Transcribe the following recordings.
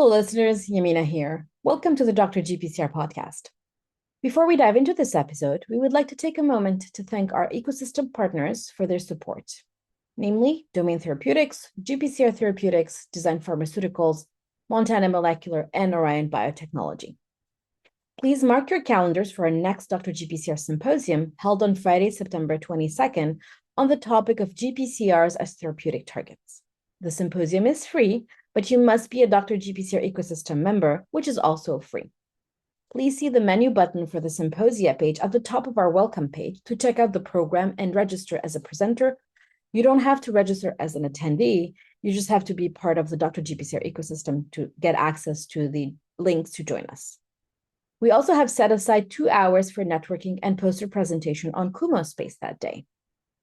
Hello, listeners. Yamina here. Welcome to the Dr. GPCR podcast. Before we dive into this episode, we would like to take a moment to thank our ecosystem partners for their support, namely Domain Therapeutics, GPCR Therapeutics, Design Pharmaceuticals, Montana Molecular, and Orion Biotechnology. Please mark your calendars for our next Dr. GPCR symposium held on Friday, September 22nd on the topic of GPCRs as therapeutic targets. The symposium is free, but you must be a Dr. GPCR Ecosystem member, which is also free. Please see the menu button for the symposia page at the top of our welcome page to check out the program and register as a presenter. You don't have to register as an attendee. You just have to be part of the Dr. GPCR Ecosystem to get access to the links to join us. We also have set aside 2 hours for networking and poster presentation on Kumo Space that day.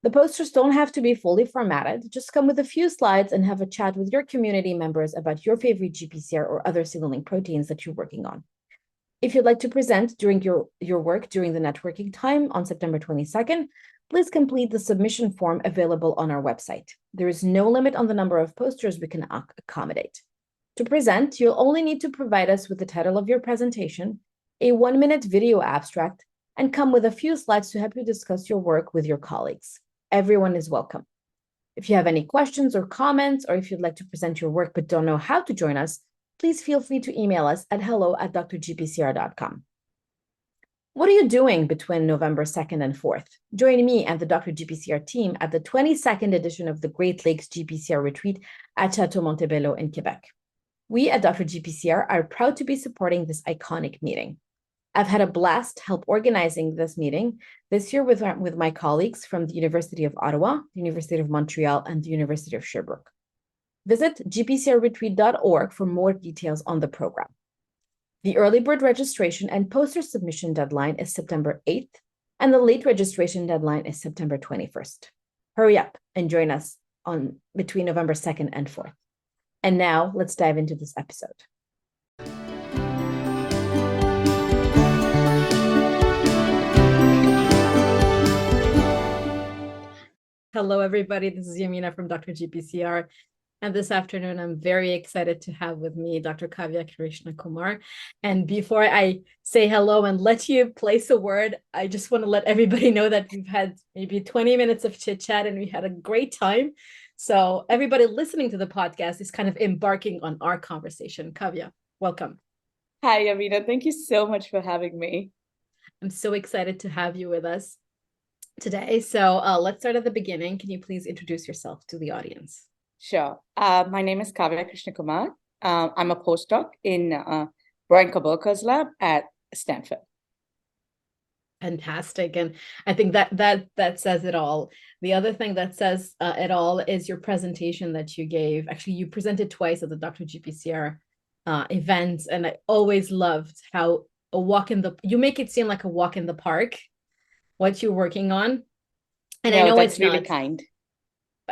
The posters don't have to be fully formatted. Just come with a few slides and have a chat with your community members about your favorite GPCR or other signaling proteins that you're working on. If you'd like to present during your work during the networking time on September 22nd, please complete the submission form available on our website. There is no limit on the number of posters we can accommodate. To present, you'll only need to provide us with the title of your presentation, a 1-minute video abstract, and come with a few slides to help you discuss your work with your colleagues. Everyone is welcome. If you have any questions or comments, or if you'd like to present your work but don't know how to join us, please feel free to email us at hello@drgpcr.com. What are you doing between November 2nd and 4th? Join me and the Dr. GPCR team at the 22nd edition of the Great Lakes GPCR Retreat at Chateau Montebello in Quebec. We at Dr. GPCR are proud to be supporting this iconic meeting. I've had a blast help organizing this meeting this year with my colleagues from the University of Ottawa, the University of Montreal, and the University of Sherbrooke. Visit gpcrretreat.org for more details on the program. The early bird registration and poster submission deadline is September 8th, and the late registration deadline is September 21st. Hurry up and join us on between November 2nd and 4th. And now let's dive into this episode. Hello, everybody. This is Yamina from Dr. GPCR. And this afternoon, I'm very excited to have with me Dr. Kaavya, Krishna, Kumar. And before I say hello and let you place a word, I just want to let everybody know that we've had maybe 20 minutes of chit chat and we had a great time. So everybody listening to the podcast is kind of embarking on our conversation. Kaavya, welcome. Hi, Yamina. Thank you so much for having me. I'm so excited to have you with us today. So let's start at the beginning. Can you please introduce yourself to the audience? Sure. My name is Kaavya Krishna Kumar. I'm a postdoc in Brian Kabolka's lab at Stanford. Fantastic. And I think that says it all. The other thing that says it all is your presentation that you gave. Actually, you presented twice at the Dr. GPCR events, and I always loved how you make it seem like a walk in the park, what you're working on. And I know that's it's really not kind.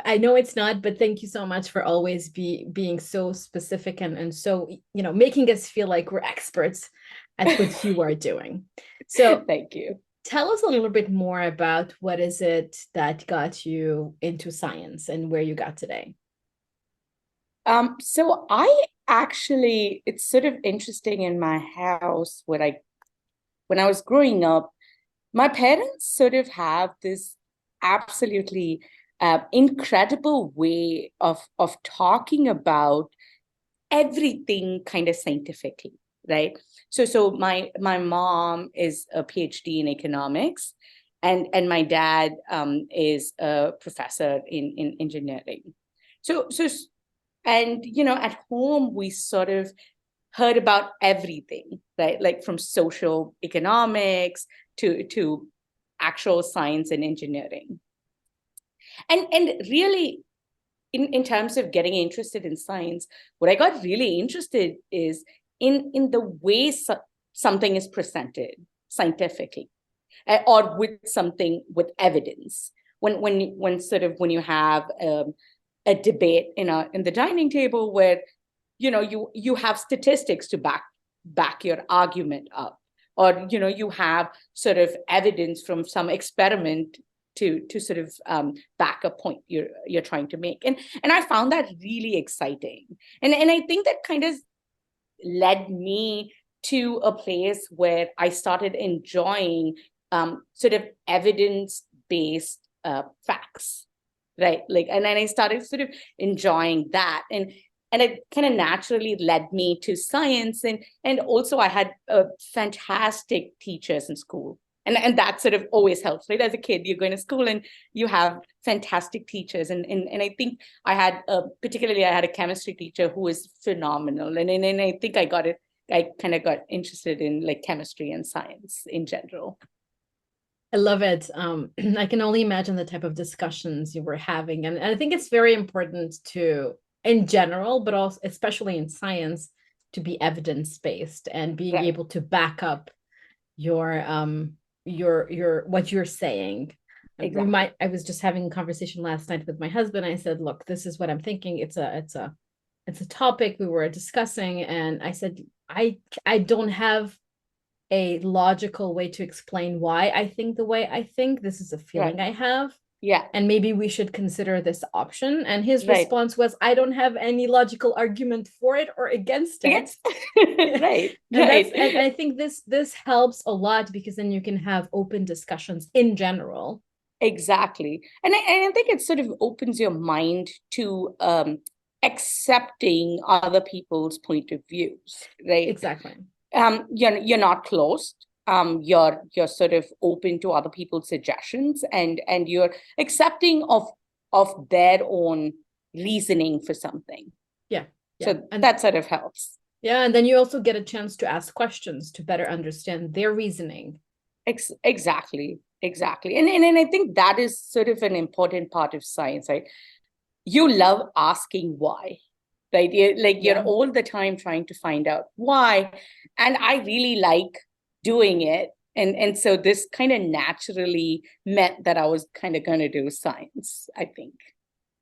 I know it's not, but thank you so much for always being so specific and so, making us feel like we're experts at what you are doing. So thank you. Tell us a little bit more about what is it that got you into science and where you got today. So it's sort of interesting in my house when I was growing up, my parents sort of have this absolutely incredible way of talking about everything kind of scientifically, right? So my mom is a PhD in economics, and my dad is a professor in engineering. And at home we sort of heard about everything, right? Like from social economics to actual science and engineering. And really, in terms of getting interested in science, what I got really interested is in the way something is presented scientifically, or with evidence. When you have a debate in the dining table where you have statistics to back your argument up, or you have sort of evidence from some experiment to sort of back a point you're trying to make, and I found that really exciting, and I think that kind of led me to a place where I started enjoying sort of evidence-based facts, right? Like, and then I started sort of enjoying that, and it kind of naturally led me to science, and also I had fantastic teachers in school. And that sort of always helps, right? As a kid, you're going to school and you have fantastic teachers. And I think I had, particularly I had a chemistry teacher who was phenomenal. And I think I kind of got interested in like chemistry and science in general. I love it. I can only imagine the type of discussions you were having. And I think it's very important to, in general, but also especially in science, to be evidence-based and being Right. able to back up your what you're saying. Exactly. I was just having a conversation last night with my husband. I said, look, this is what I'm thinking. It's a topic we were discussing, and I said, I don't have a logical way to explain why I think the way I think. This is a Right. feeling I have, Yeah. and maybe we should consider this option. And his Right. response was, I don't have any logical argument for it or against it. Yes. Right. And Right. I think this helps a lot, because then you can have open discussions in general. Exactly. And I think it sort of opens your mind to accepting other people's point of views, right? Exactly. You're not closed. You're sort of open to other people's suggestions, and you're accepting of their own reasoning for something. Yeah. So And that sort of helps. yeah, and then you also get a chance to ask questions to better understand their reasoning. Exactly. Exactly. And I think that is sort of an important part of science, right? You love asking why, right? You're all the time trying to find out why. And I really like doing it. And so this kind of naturally meant that I was kind of going to do science, I think.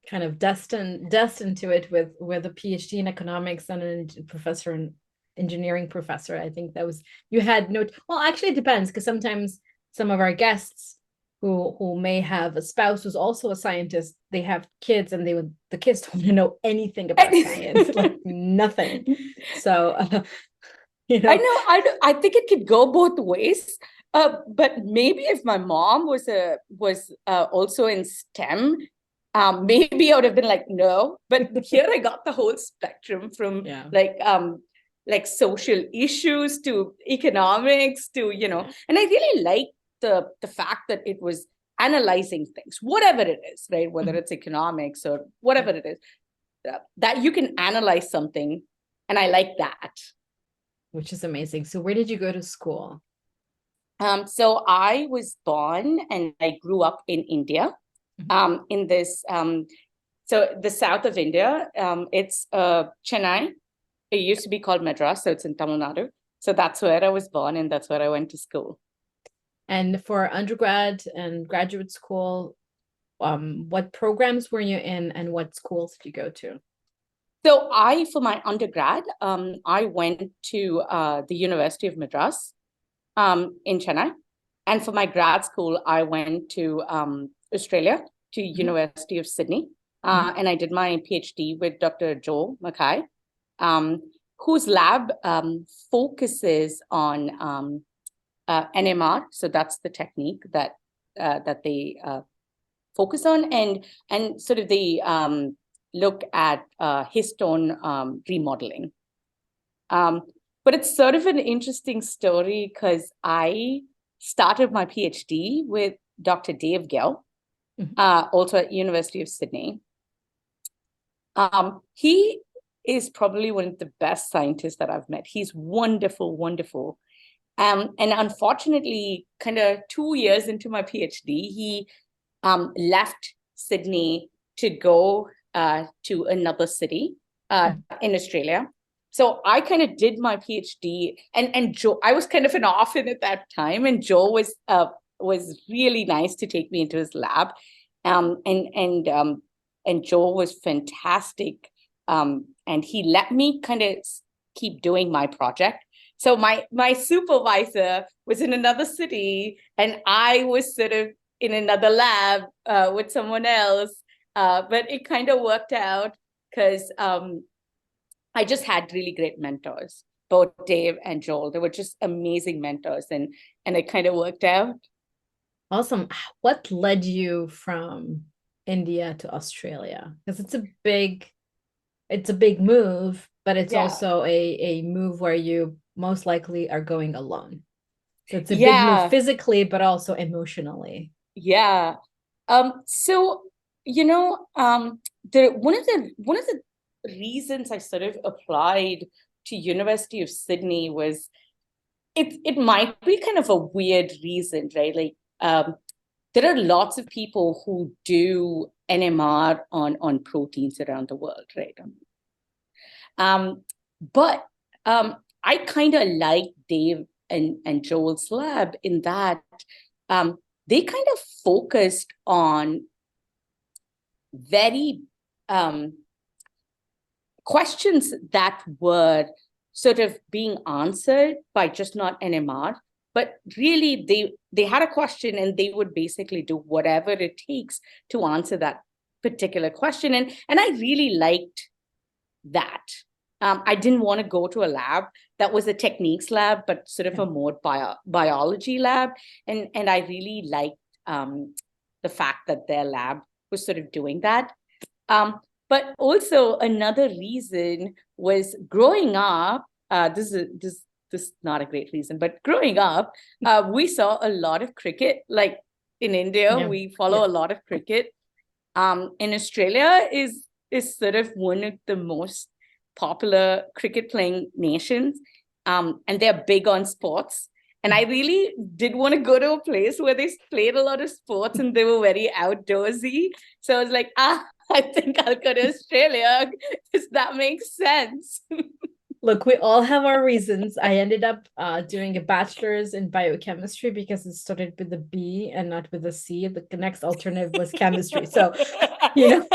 Kind of destined to it with a PhD in economics and a professor in engineering professor. I think that was, you had no, well, actually it depends, because sometimes some of our guests who may have a spouse who's also a scientist, they have kids and the kids don't want to know anything about science, like nothing. So I know. I think it could go both ways. But maybe if my mom was also in STEM, maybe I would have been like, no. But here I got the whole spectrum from like social issues to economics to, and I really like the fact that it was analyzing things, whatever it is, right? Whether it's economics or whatever it is, that you can analyze something, and I like that. Which is amazing. So where did you go to school? So I was born and I grew up in India, in this, so the south of India. It's Chennai. It used to be called Madras, so it's in Tamil Nadu. So that's where I was born, and that's where I went to school. And for undergrad and graduate school, what programs were you in, and what schools did you go to? So for my undergrad, I went to the University of Madras in Chennai. And for my grad school, I went to Australia, to University of Sydney. And I did my PhD with Dr. Joe Mackay, whose lab focuses on NMR. So that's the technique that they focus on, and sort of they look at histone remodeling. But it's sort of an interesting story, because I started my PhD with Dr. Dave Gill, also at University of Sydney. He is probably one of the best scientists that I've met. He's wonderful, wonderful. And unfortunately, kind of 2 years into my PhD, he left Sydney to go to another city in Australia. So I kind of did my PhD, and Joe, I was kind of an orphan at that time, and Joe was really nice to take me into his lab, and Joe was fantastic, and he let me kind of keep doing my project. So my supervisor was in another city, and I was sort of in another lab with someone else, but it kind of worked out, because I just had really great mentors, both Dave and Joel. They were just amazing mentors, and it kind of worked out. Awesome. What led you from India to Australia? Because it's a big move, but it's Yeah. also a move where you most likely are going alone. So it's a big move Yeah. physically, but also emotionally. Yeah. So the one of the reasons I sort of applied to University of Sydney was it might be kind of a weird reason, right? Like there are lots of people who do NMR on proteins around the world, right? Um, but I kind of like Dave and Joel's lab in that um, they kind of focused on very questions that were sort of being answered by just not NMR, but really they had a question and they would basically do whatever it takes to answer that particular question. And I really liked that. I didn't want to go to a lab that was a techniques lab, but sort of a more biology lab. And I really liked the fact that their lab was sort of doing that. But also another reason was growing up. This is not a great reason, but growing up, we saw a lot of cricket. Like in India, Yeah. we follow a lot of cricket. In Australia is sort of one of the most popular cricket playing nations, and they're big on sports. And I really did want to go to a place where they played a lot of sports and they were very outdoorsy. So I was like, I think I'll go to Australia because that makes sense. Look, we all have our reasons. I ended up doing a bachelor's in biochemistry because it started with a B and not with a C. The next alternative was chemistry. So, you know,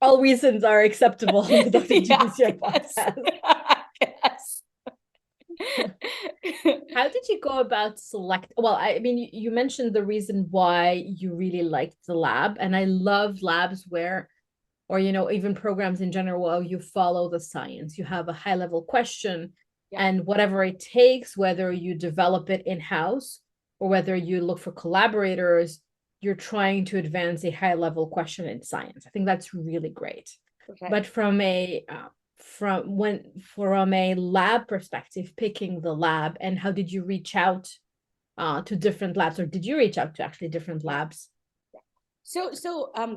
all reasons are acceptable on the Dr. GPCR podcast. Yes. How did you go about well, I mean, you mentioned the reason why you really liked the lab, and I love labs where, or even programs in general, where you follow the science. You have a high level question, and whatever it takes, whether you develop it in-house or whether you look for collaborators, you're trying to advance a high level question in science. I think that's really great. Okay. But from a lab perspective, picking the lab, and how did you reach out to different labs, or did you reach out to actually different labs? So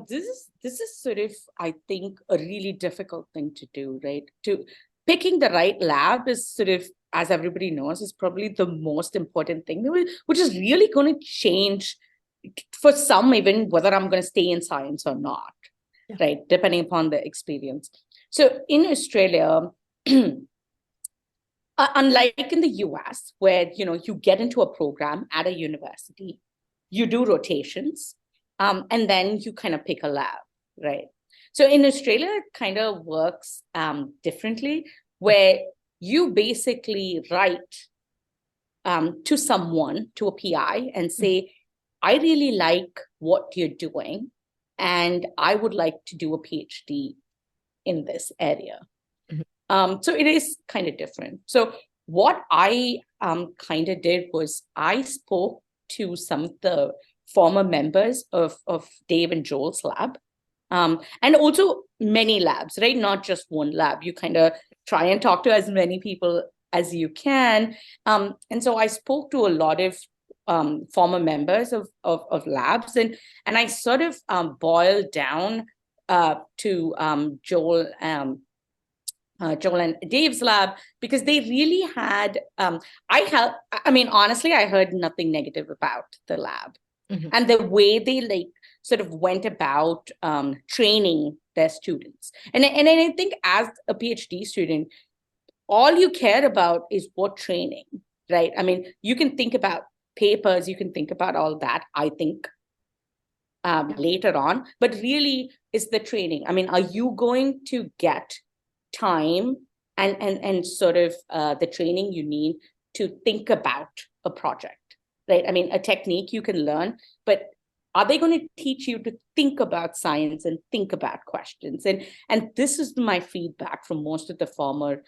this is sort of, I think, a really difficult thing to do, right? To picking the right lab is sort of, as everybody knows, is probably the most important thing, which is really going to change for some, even whether I'm going to stay in science or not, right? Depending upon the experience. So in Australia, unlike in the US, where you get into a program at a university, you do rotations, and then you kind of pick a lab, right? So in Australia, it kind of works differently, where you basically write to someone, to a PI, and say, I really like what you're doing, and I would like to do a PhD in this area. So it is kind of different. So what I kind of did was I spoke to some of the former members of Dave and Joel's lab, and also many labs, right? Not just one lab. You kind of try and talk to as many people as you can. And so I spoke to a lot of former members of labs, and I sort of boiled down to Joel and Dave's lab, because they really had, I mean, honestly, I heard nothing negative about the lab. And the way they sort of went about training their students. And I think as a PhD student, all you care about is what training, right? I mean, you can think about papers, you can think about all that, I think, later on, but really is the training. I mean, are you going to get time and sort of the training you need to think about a project, right? I mean, a technique you can learn, but Are they going to teach you to think about science and think about questions? And this is my feedback from most of the former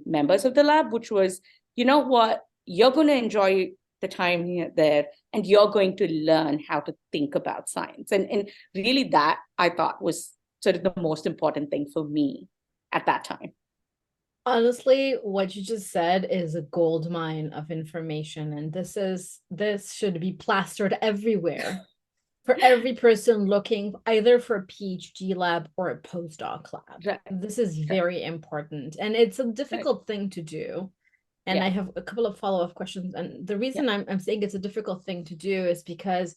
members of the lab, which was, you know what, you're going to enjoy the time here, there, and you're going to learn how to think about science. And really that I thought was sort of the most important thing for me at that time. Honestly, what you just said is a gold mine of information, and this should be plastered everywhere for every person looking either for a PhD lab or a postdoc lab. Right. This is very important, and it's a difficult thing to do. And Yeah. I have a couple of follow-up questions. And the reason I'm saying it's a difficult thing to do is because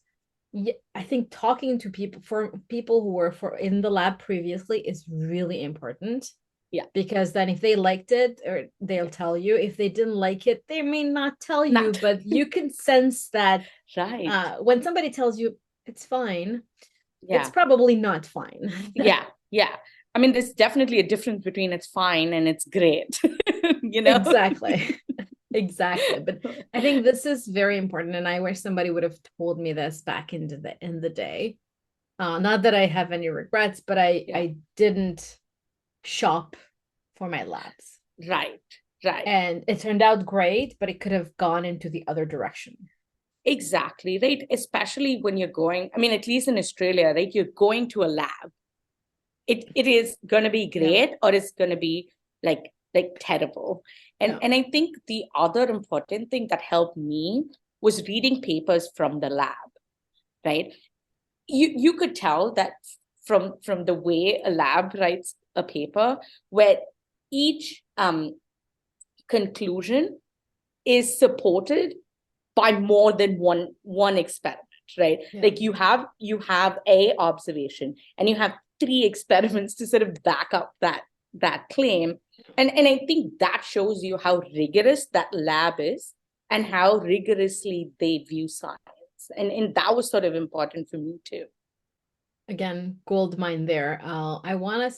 I think talking to people, for people who were in the lab previously, is really important. Yeah. Because then if they liked it, or they'll tell you. If they didn't like it, they may not tell you, but you can sense that Right. when somebody tells you it's fine, Yeah. it's probably not fine. Yeah. Yeah. I mean, there's definitely a difference between it's fine and it's great. You know? Exactly. Exactly. But I think this is very important. And I wish somebody would have told me this back in the day. Not that I have any regrets, but I didn't shop for my labs. Right. Right. And it turned out great, but it could have gone into the other direction. Exactly. Right. Especially when you're going, I mean, at least in Australia, right? You're going to a lab. It is going to be great, or it's going to be like terrible. And I think the other important thing that helped me was reading papers from the lab, right? You could tell that from the way a lab writes a paper, where each conclusion is supported by more than one experiment, right? Like you have a observation and you have 3 experiments to sort of back up that claim. And I think that shows you how rigorous that lab is and how rigorously they view science. And that was sort of important for me too. Again, gold mine there. I want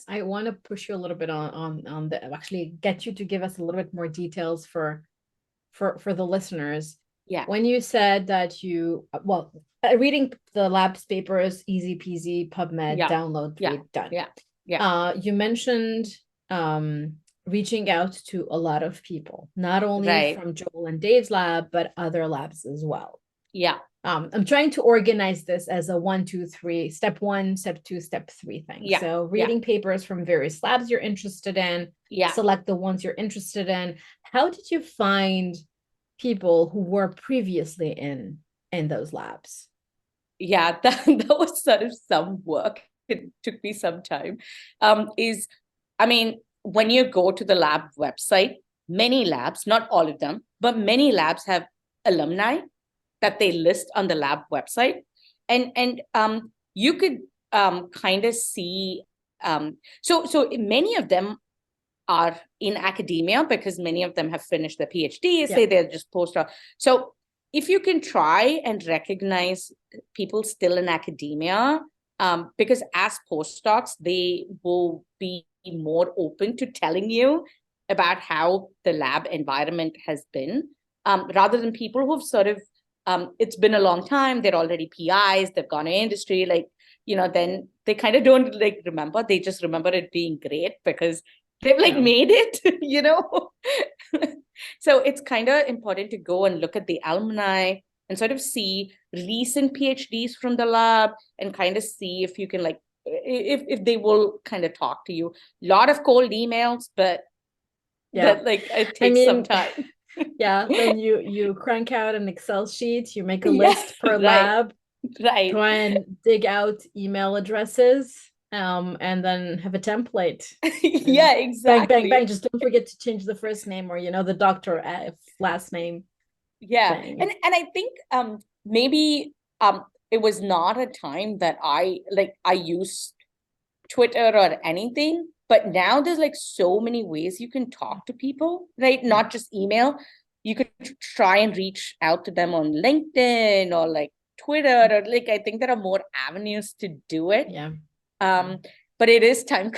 to push you a little bit on the, actually get you to give us a little bit more details for the listeners. Yeah. When you said that reading the lab's papers, easy peasy, PubMed, download, read, done. Yeah. You mentioned reaching out to a lot of people, not only from Joel and Dave's lab, but other labs as well. Yeah. I'm trying to organize this as a 1, 2, 3, step 1, step 2, step 3 thing. Yeah. So reading papers from various labs you're interested in, select the ones you're interested in. How did you find people who were previously in those labs? Yeah, that was sort of some work. It took me some time. I mean, when you go to the lab website, many labs, not all of them, but many labs have alumni that they list on the lab website. And you could kind of see, so many of them are in academia because many of them have finished their PhD, say they're just postdoc. So if you can try and recognize people still in academia, because as postdocs, they will be more open to telling you about how the lab environment has been, rather than people who've sort of, it's been a long time, they're already PIs, they've gone to industry, like, then they kind of don't like remember, they just remember it being great because they've made it, So it's kind of important to go and look at the alumni and sort of see recent PhDs from the lab and kind of see if you can if they will kind of talk to you. A lot of cold emails, but that it takes some time. Then you crank out an Excel sheet, you make a list per lab, try and dig out email addresses, and then have a template. Yeah, exactly. Bang, bang, bang. Just don't forget to change the first name or the doctor last name. Yeah. And I think maybe it was not a time that I used Twitter or anything, but now there's so many ways you can talk to people, right? Not just email. You could try and reach out to them on LinkedIn or Twitter, or I think there are more avenues to do it. Yeah. But it is time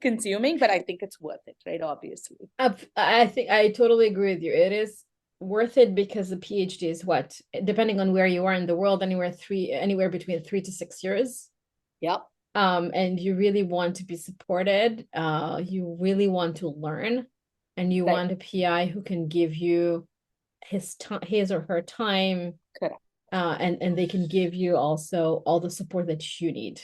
consuming, but I think it's worth it, right? Obviously. I think I totally agree with you. It is worth it because the PhD is what, depending on where you are in the world, anywhere between 3 to 6 years. Yep. And you really want to be supported. You really want to learn, and you Right. want a PI who can give you his or her time. Correct. And they can give you also all the support that you need.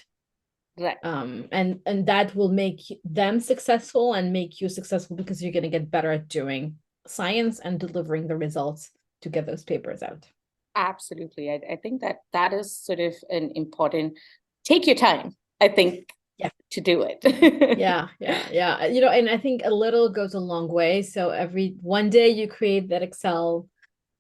Right. And that will make them successful and make you successful, because you're going to get better at doing science and delivering the results to get those papers out. Absolutely. I think that is sort of an important, take your time, I think, Yeah. to do it. Yeah. And I think a little goes a long way. So one day you create that Excel,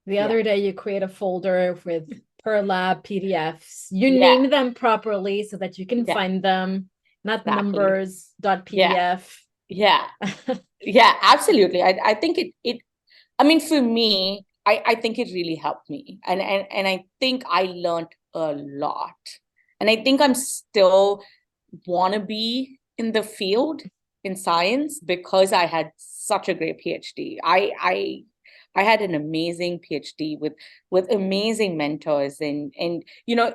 the other day you create a folder with per lab PDFs. You name them properly so that you can find them, not Exactly. numbers.pdf. Yeah, absolutely. I think I mean, for me, I think it really helped me. And I think I learned a lot. And I think I'm still want to be in the field in science because I had such a great PhD. I had an amazing PhD with amazing mentors, and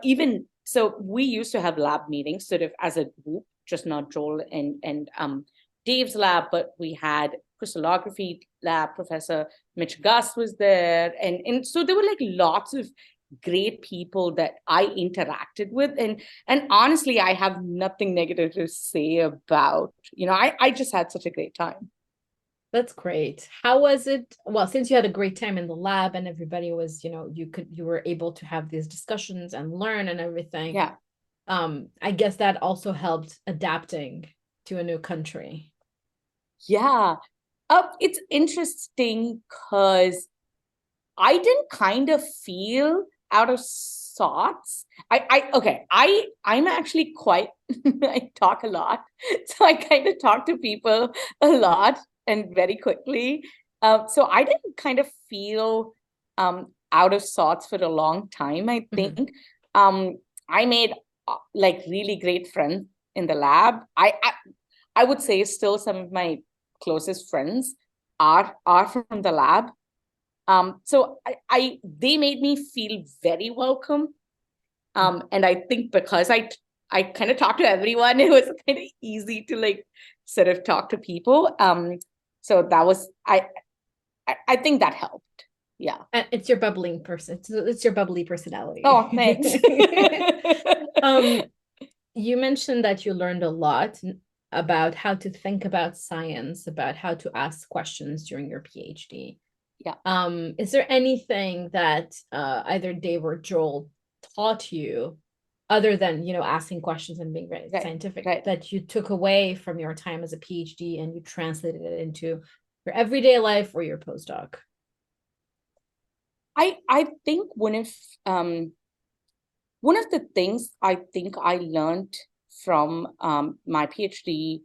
even so we used to have lab meetings sort of as a group, just not Joel and Dave's lab, but we had crystallography lab. Professor Mitch Gus was there, and so there were like lots of great people that I interacted with, and honestly, I have nothing negative to say about. I just had such a great time. That's great. How was it? Well, since you had a great time in the lab and everybody was, you were able to have these discussions and learn and everything. Yeah. I guess that also helped adapting to a new country. Yeah. It's interesting because I didn't kind of feel out of sorts. I'm actually quite, I talk a lot. So I kind of talk to people a lot and very quickly. So I didn't kind of feel out of sorts for a long time, I think. I made like really great friends in the lab. I would say still some of my closest friends are from the lab. So they made me feel very welcome. And I think because I kind of talked to everyone, it was kind of easy to like sort of talk to people. So that was I think that helped. Yeah. And it's your bubbling person. It's your bubbly personality. Oh, thanks. You mentioned that you learned a lot about how to think about science, about how to ask questions during your PhD. Yeah. Is there anything that either Dave or Joel taught you, other than asking questions and being very scientific, that you took away from your time as a PhD and you translated it into your everyday life or your postdoc? I think one of the things I think I learned from my PhD,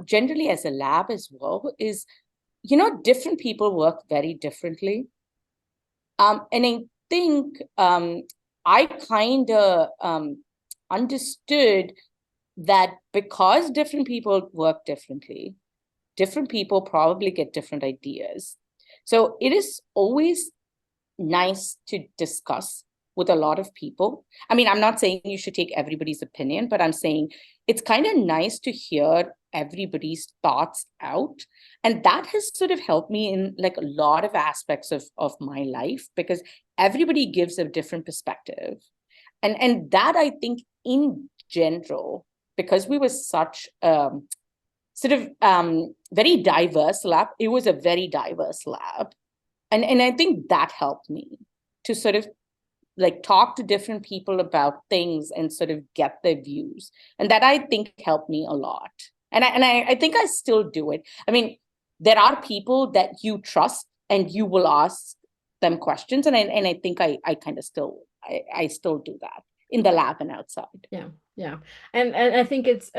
generally as a lab as well, is different people work very differently. And I think I kind of understood that because different people work differently, different people probably get different ideas. So it is always nice to discuss with a lot of people. I mean, I'm not saying you should take everybody's opinion, but I'm saying it's kind of nice to hear everybody's thoughts out. And that has sort of helped me in like a lot of aspects of my life, because everybody gives a different perspective. And that I think in general, because we were such sort of very diverse lab, it was a very diverse lab. And I think that helped me to sort of like talk to different people about things and sort of get their views. And that I think helped me a lot. And I think I still do it. I mean, there are people that you trust and you will ask them questions. And I think I kind of still do that in the lab and outside. Yeah. And I think it's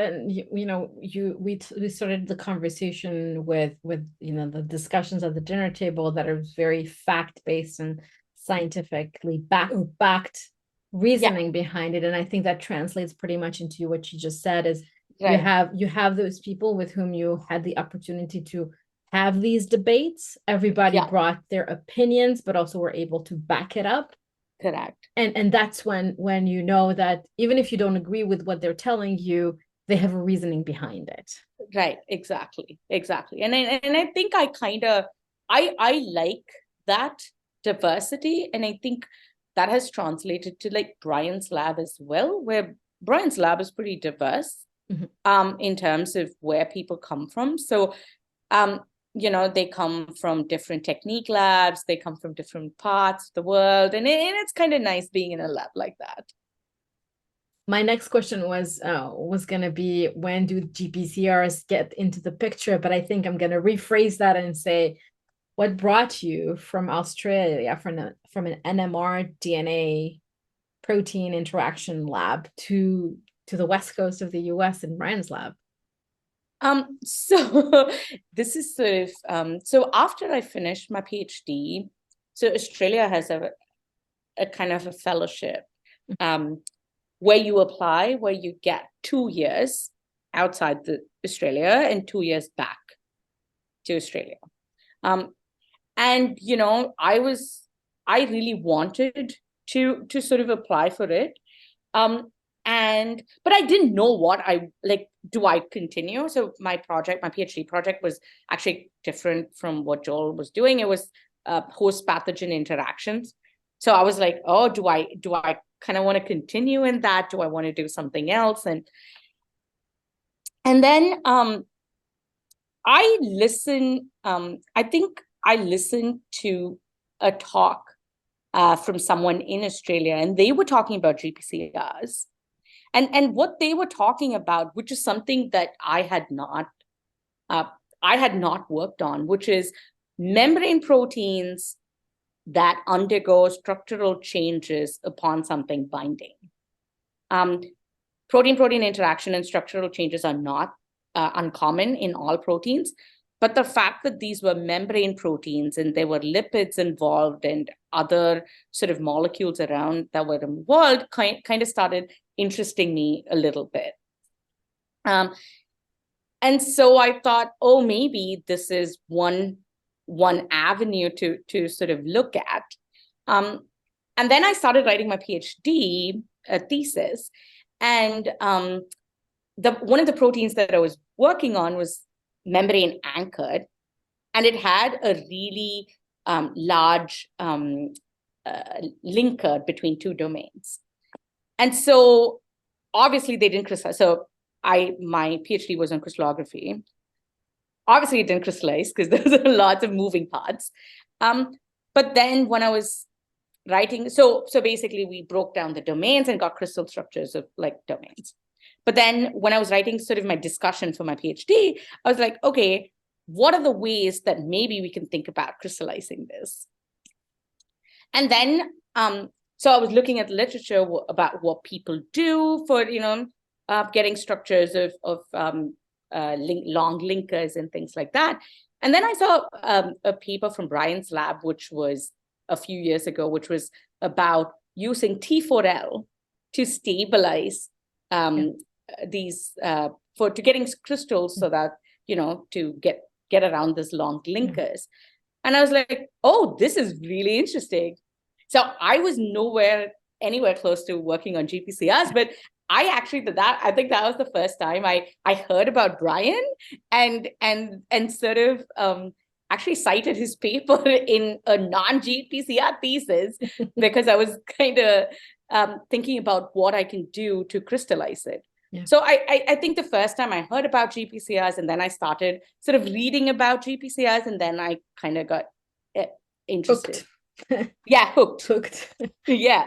we started the conversation with the discussions at the dinner table that are very fact-based and scientifically backed reasoning behind it. And I think that translates pretty much into what you just said is you have those people with whom you had the opportunity to have these debates. Everybody Yeah, brought their opinions, but also were able to back it up. correct. And that's when you know that even if you don't agree with what they're telling you, they have a reasoning behind it. Right, exactly, exactly. And I think I like that diversity, and I think that has translated to like Brian's lab as well, where Brian's lab is pretty diverse in terms of where people come from. So um, they come from different technique labs, they come from different parts of the world, and it's kind of nice being in a lab like that. My next question was going to be, when do GPCRs get into the picture? But I think I'm going to rephrase that and say, what brought you from Australia, from an NMR DNA protein interaction lab to the west coast of the US in Brian's lab? So this is sort of so after I finished my PhD, so Australia has a kind of a fellowship where you apply, where you get 2 years outside the Australia and 2 years back to Australia. And I really wanted to sort of apply for it. But I didn't know what I like. Do I continue? So my PhD project was actually different from what Joel was doing. It was host pathogen interactions. So I was like, oh, do I kind of want to continue in that? Do I want to do something else? And then I think I listened to a talk from someone in Australia, and they were talking about GPCRs. And what they were talking about, which is something that I had not worked on, which is membrane proteins that undergo structural changes upon something binding. Protein-protein interaction and structural changes are not uncommon in all proteins, but the fact that these were membrane proteins and there were lipids involved and other sort of molecules around that were involved kind of started interesting me a little bit. And so I thought, oh, maybe this is one avenue to sort of look at. And then I started writing my PhD thesis, and one of the proteins that I was working on was membrane anchored, and it had a really large linker between two domains. And so obviously they didn't crystallize. So my PhD was on crystallography. Obviously it didn't crystallize because there was lots of moving parts. But then when I was writing, so basically we broke down the domains and got crystal structures of like domains. But then when I was writing sort of my discussion for my PhD, I was like, okay, what are the ways that maybe we can think about crystallizing this? And then, so I was looking at literature about what people do for, getting structures of long linkers and things like that. And then I saw a paper from Brian's lab, which was a few years ago, which was about using T4L to stabilize these to getting crystals so that to get around this long linkers. And I was like, oh, this is really interesting. So I was anywhere close to working on GPCRs, but I actually did that. I think that was the first time I heard about Brian and sort of actually cited his paper in a non-GPCR thesis because I was kind of thinking about what I can do to crystallize it. Yeah. So I think the first time I heard about GPCRs, and then I started sort of reading about GPCRs, and then I kind of got interested. Yeah, hooked. Yeah.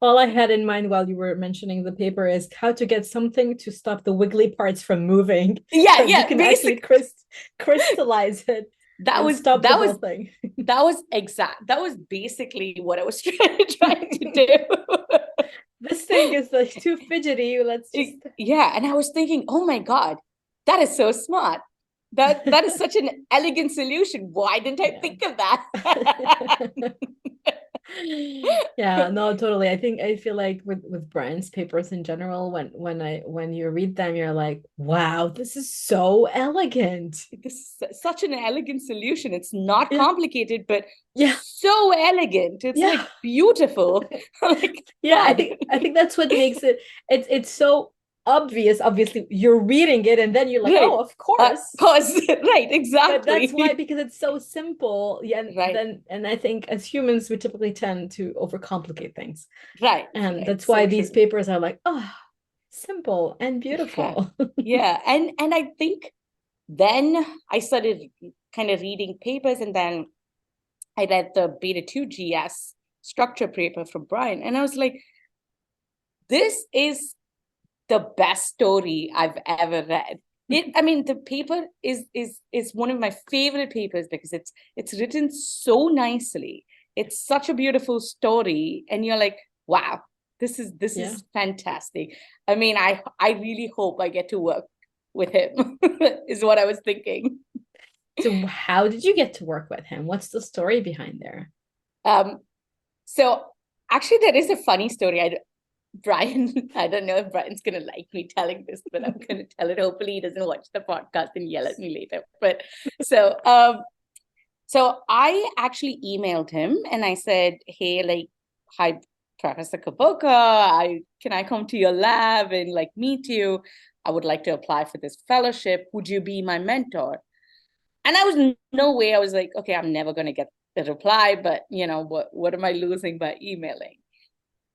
All I had in mind while you were mentioning the paper is how to get something to stop the wiggly parts from moving. Yeah, you can actually crystallize it. That was the whole thing. That was basically what I was trying to do. This thing is like too fidgety. Let's just and I was thinking, oh my God, that is so smart. That is such an elegant solution. Why didn't I think of that? Yeah, no, totally. I feel like with Brian's papers in general, when you read them, you're like, wow, this is so elegant. This is such an elegant solution. It's not Yeah, complicated, but yeah, so elegant. It's yeah. like beautiful. Like, Yeah, God. I think that's what makes it, it's so obvious. Obviously, you're reading it and then you're like, Right. oh, of course. Pause. Right, But that's why, exactly. because it's so simple. Yeah, and Right, then and I think as humans, we typically tend to overcomplicate things. right, And right. that's why So these true. papers are like, oh, simple and Yeah. beautiful. Yeah. And I think then I started kind of reading papers, and then I read the beta 2 GS structure paper from Brian. And I was like, this is the best story I've ever read. I mean, the paper is one of my favorite papers because it's written so nicely. It's such a beautiful story, and you're like, wow, this Yeah. is fantastic. I mean, I really hope I get to work with him, is what I was thinking. So how did you get to work with him? What's the story behind there? Um, so actually, there is a funny story. Brian, I don't know if Brian's gonna like me telling this, but I'm gonna tell it. Hopefully, he doesn't watch the podcast and yell at me later. But so, so I actually emailed him and I said, "Hey, like, hi, Professor Kaboka, can I come to your lab and like meet you? I would like to apply for this fellowship. Would you be my mentor?" And I was no way. I was like, okay, I'm never gonna get the reply, but what am I losing by emailing?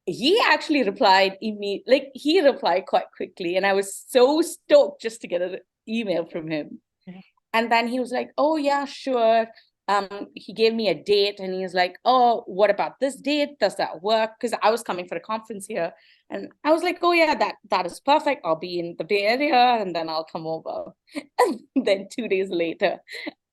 He actually replied like he replied quite quickly, and I was so stoked just to get an email from him. Yeah. And then he was like, oh yeah, sure. He gave me a date, and he was like, oh, what about this date, does that work? Because I was coming for a conference here, and I was like, oh yeah, that is perfect, I'll be in the Bay Area and then I'll come over. And then 2 days later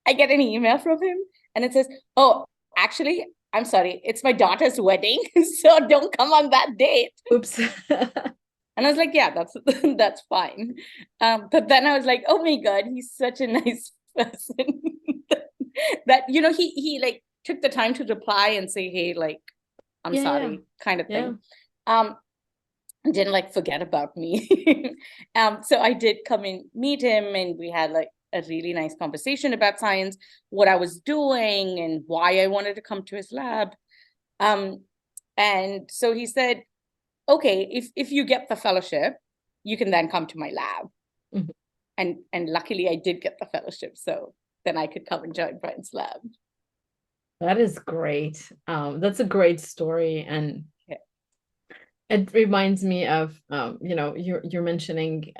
I get an email from him, and it says, oh, actually, I'm sorry, it's my daughter's wedding, so don't come on that date. Oops. And I was like, yeah, that's that's fine. But then I was like, oh my God, he's such a nice person that he like took the time to reply and say, hey, like, I'm Yeah, yeah. sorry, kind of Yeah. thing. Um, didn't like forget about me. So I did come and meet him, and we had like a really nice conversation about science, what I was doing, and why I wanted to come to his lab. Um, and so he said, okay, if you get the fellowship, you can then come to my lab. Mhm. And luckily I did get the fellowship, so then I could come and join Brian's lab. That is great. That's a great story. And Yeah. it reminds me of you're mentioning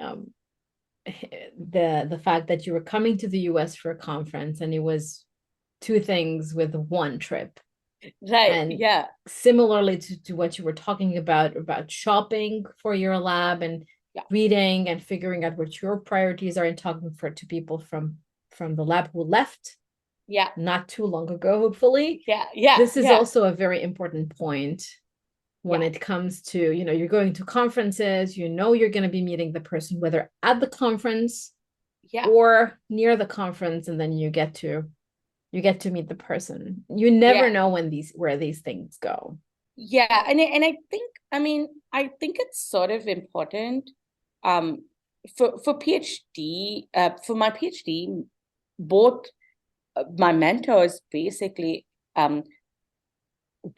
the fact that you were coming to the US for a conference and it was two things with one trip. Right. And Yeah. similarly to what you were talking about shopping for your lab and Yeah. reading and figuring out what your priorities are and talking to people from the lab who left Yeah. not too long ago, hopefully. Yeah. Yeah. This is Yeah. also a very important point when Yeah. it comes to, you're going to conferences, you're going to be meeting the person, whether at the conference Yeah. or near the conference, and then you get to meet the person. You never Yeah. know where these things go. Yeah. And I think, I mean, I think it's sort of important, um for PhD, for my PhD, both my mentors basically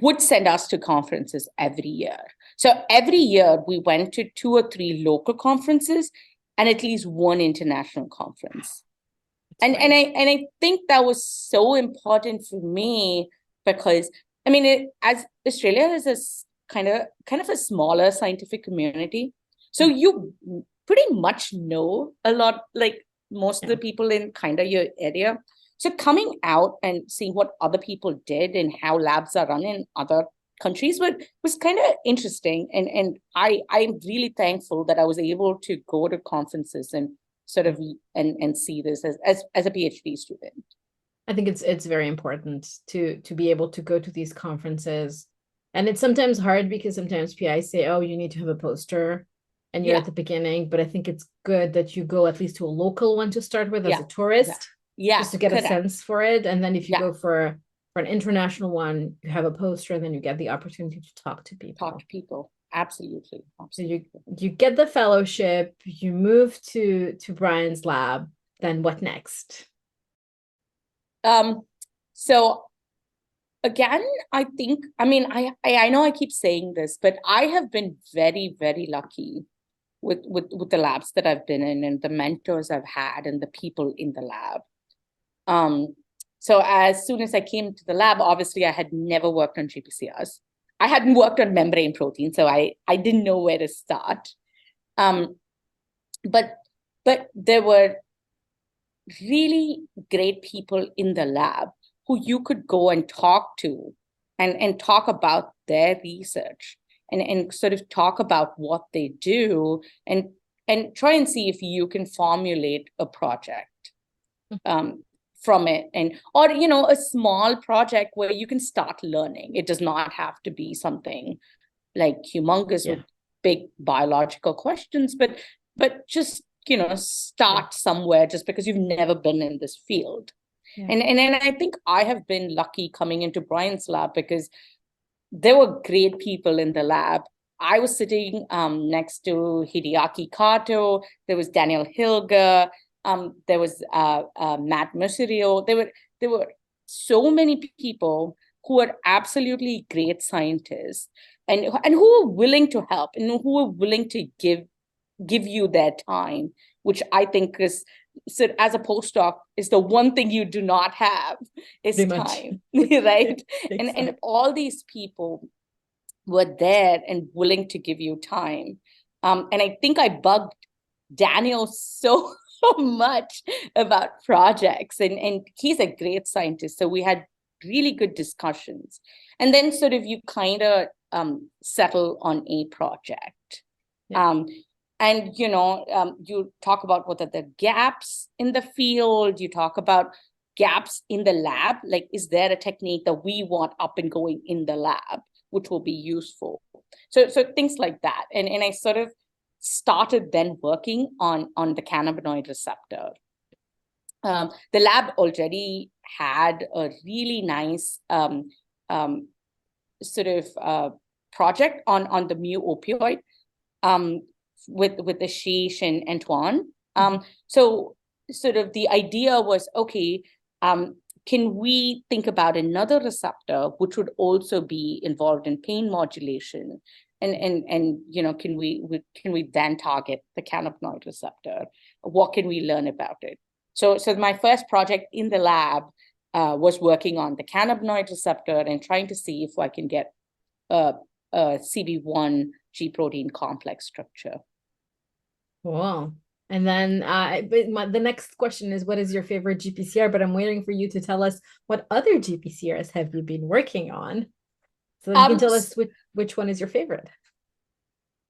would send us to conferences every year. So every year we went to 2 or 3 local conferences and at least one international conference. It's And great. I think that was so important for me because I mean, as Australia is a kind of a smaller scientific community, so you pretty much know a lot, like most of Yeah. the people in kind of your area. So coming out and seeing what other people did and how labs are run in other countries was kind of interesting. And I'm really thankful that I was able to go to conferences and sort of and see this as a PhD student. I think it's very important to be able to go to these conferences. And it's sometimes hard because sometimes PI say, oh, you need to have a poster and you're Yeah, at the beginning. But I think it's good that you go at least to a local one to start with as yeah, a yeah, tourist, yeah, just to get a correct. sense for it. And then if you Yeah, go for For an international one, you have a poster, and then you get the opportunity to talk to people. Talk to people. Absolutely. So you get the fellowship, you move to Brian's lab, then what next? So again, I think, I mean, I know I keep saying this, but I have been very, very lucky with the labs that I've been in and the mentors I've had and the people in the lab. So as soon as I came to the lab, obviously I had never worked on GPCRs. I hadn't worked on membrane protein, so I didn't know where to start. But there were really great people in the lab who you could go and talk to and talk about their research and sort of talk about what they do and try and see if you can formulate a project from it, and or a small project where you can start learning. It does not have to be something like humongous with big biological questions, but just start somewhere, just because you've never been in this field. And I think I have been lucky coming into Brian's lab because there were great people in the lab. I was sitting next to Hideaki Kato. There was Daniel Hilger. There was Matt Muserio. There were so many people who are absolutely great scientists and who are willing to help and who are willing to give you their time, which I think is, so as a postdoc, is the one thing you do not have is time, right? Exactly. And all these people were there and willing to give you time. And I think I bugged Daniel so much about projects, and he's a great scientist. So we had really good discussions. And then sort of you kind of settle on a project. And, you talk about what are the gaps in the field. You talk about gaps in the lab. Like, is there a technique that we want up and going in the lab, which will be useful? So things like that. And I sort of started then working on the cannabinoid receptor. The lab already had a really nice sort of project on the mu opioid. With the Ashish and Antoine. So sort of the idea was, okay, can we think about another receptor which would also be involved in pain modulation? And can we then target the cannabinoid receptor? What can we learn about it? So my first project in the lab was working on the cannabinoid receptor and trying to see if I can get a CB1 G protein complex structure. Cool. And then the next question is, what is your favorite GPCR? But I'm waiting for you to tell us what other GPCRs have you been working on? So then you can tell us which one is your favorite.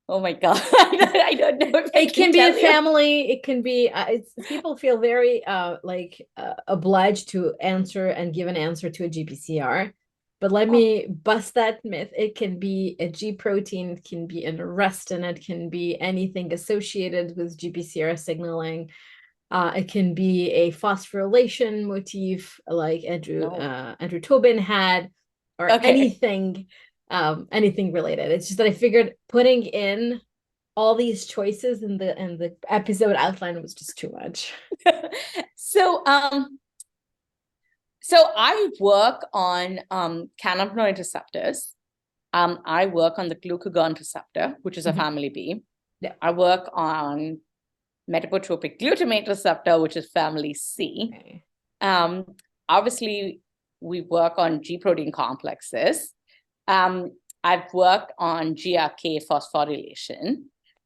Oh my God. I don't know if it can be a family. It can be, people feel very obliged to answer and give an answer to a GPCR. But let me bust that myth. It can be a G protein, it can be an arrestin, it can be anything associated with GPCR signaling. It can be a phosphorylation motif like Andrew Tobin had, or anything related. It's just that I figured putting in all these choices in the episode outline was just too much. So I work on cannabinoid receptors. I work on the glucagon receptor, which is a family B. Yeah. I work on metabotropic glutamate receptor, which is family C. Okay. Obviously, we work on G protein complexes. I've worked on GRK phosphorylation.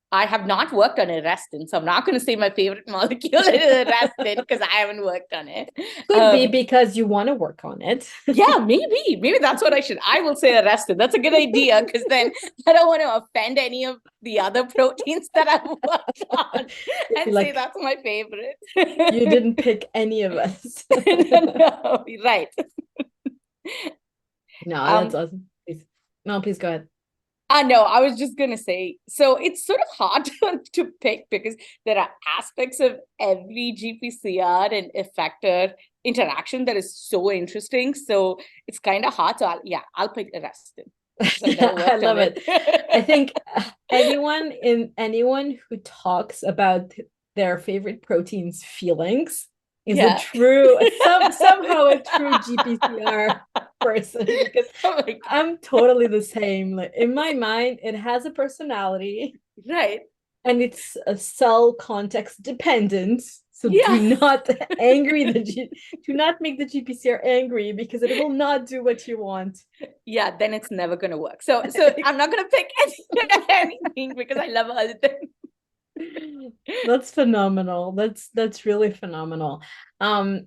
I have not worked on arrestin, so I'm not going to say my favorite molecule is arrestin because I haven't worked on it. Could be because you want to work on it. Yeah, maybe that's what I will say arrestin. That's a good idea, because then I don't want to offend any of the other proteins that I've worked on and say that's my favorite. You didn't pick any of us. No, right. No, that's awesome. Please go ahead. No, I was just going to say, so it's sort of hard to pick because there are aspects of every GPCR and effector interaction that is so interesting. So it's kind of hard. So I'll pick arrestin because I've Yeah, never I worked on love it. it. I think anyone who talks about their favorite protein's feelings is a Yeah. true somehow a true GPCR person, because Like, I'm totally the same. Like in my mind, it has a personality right. and it's a cell context dependent. So Yeah. do not make the GPCR angry because it will not do what you want. Yeah, then it's never going to work. So I'm not going to pick anything because I love other things. That's phenomenal. That's really phenomenal. Um,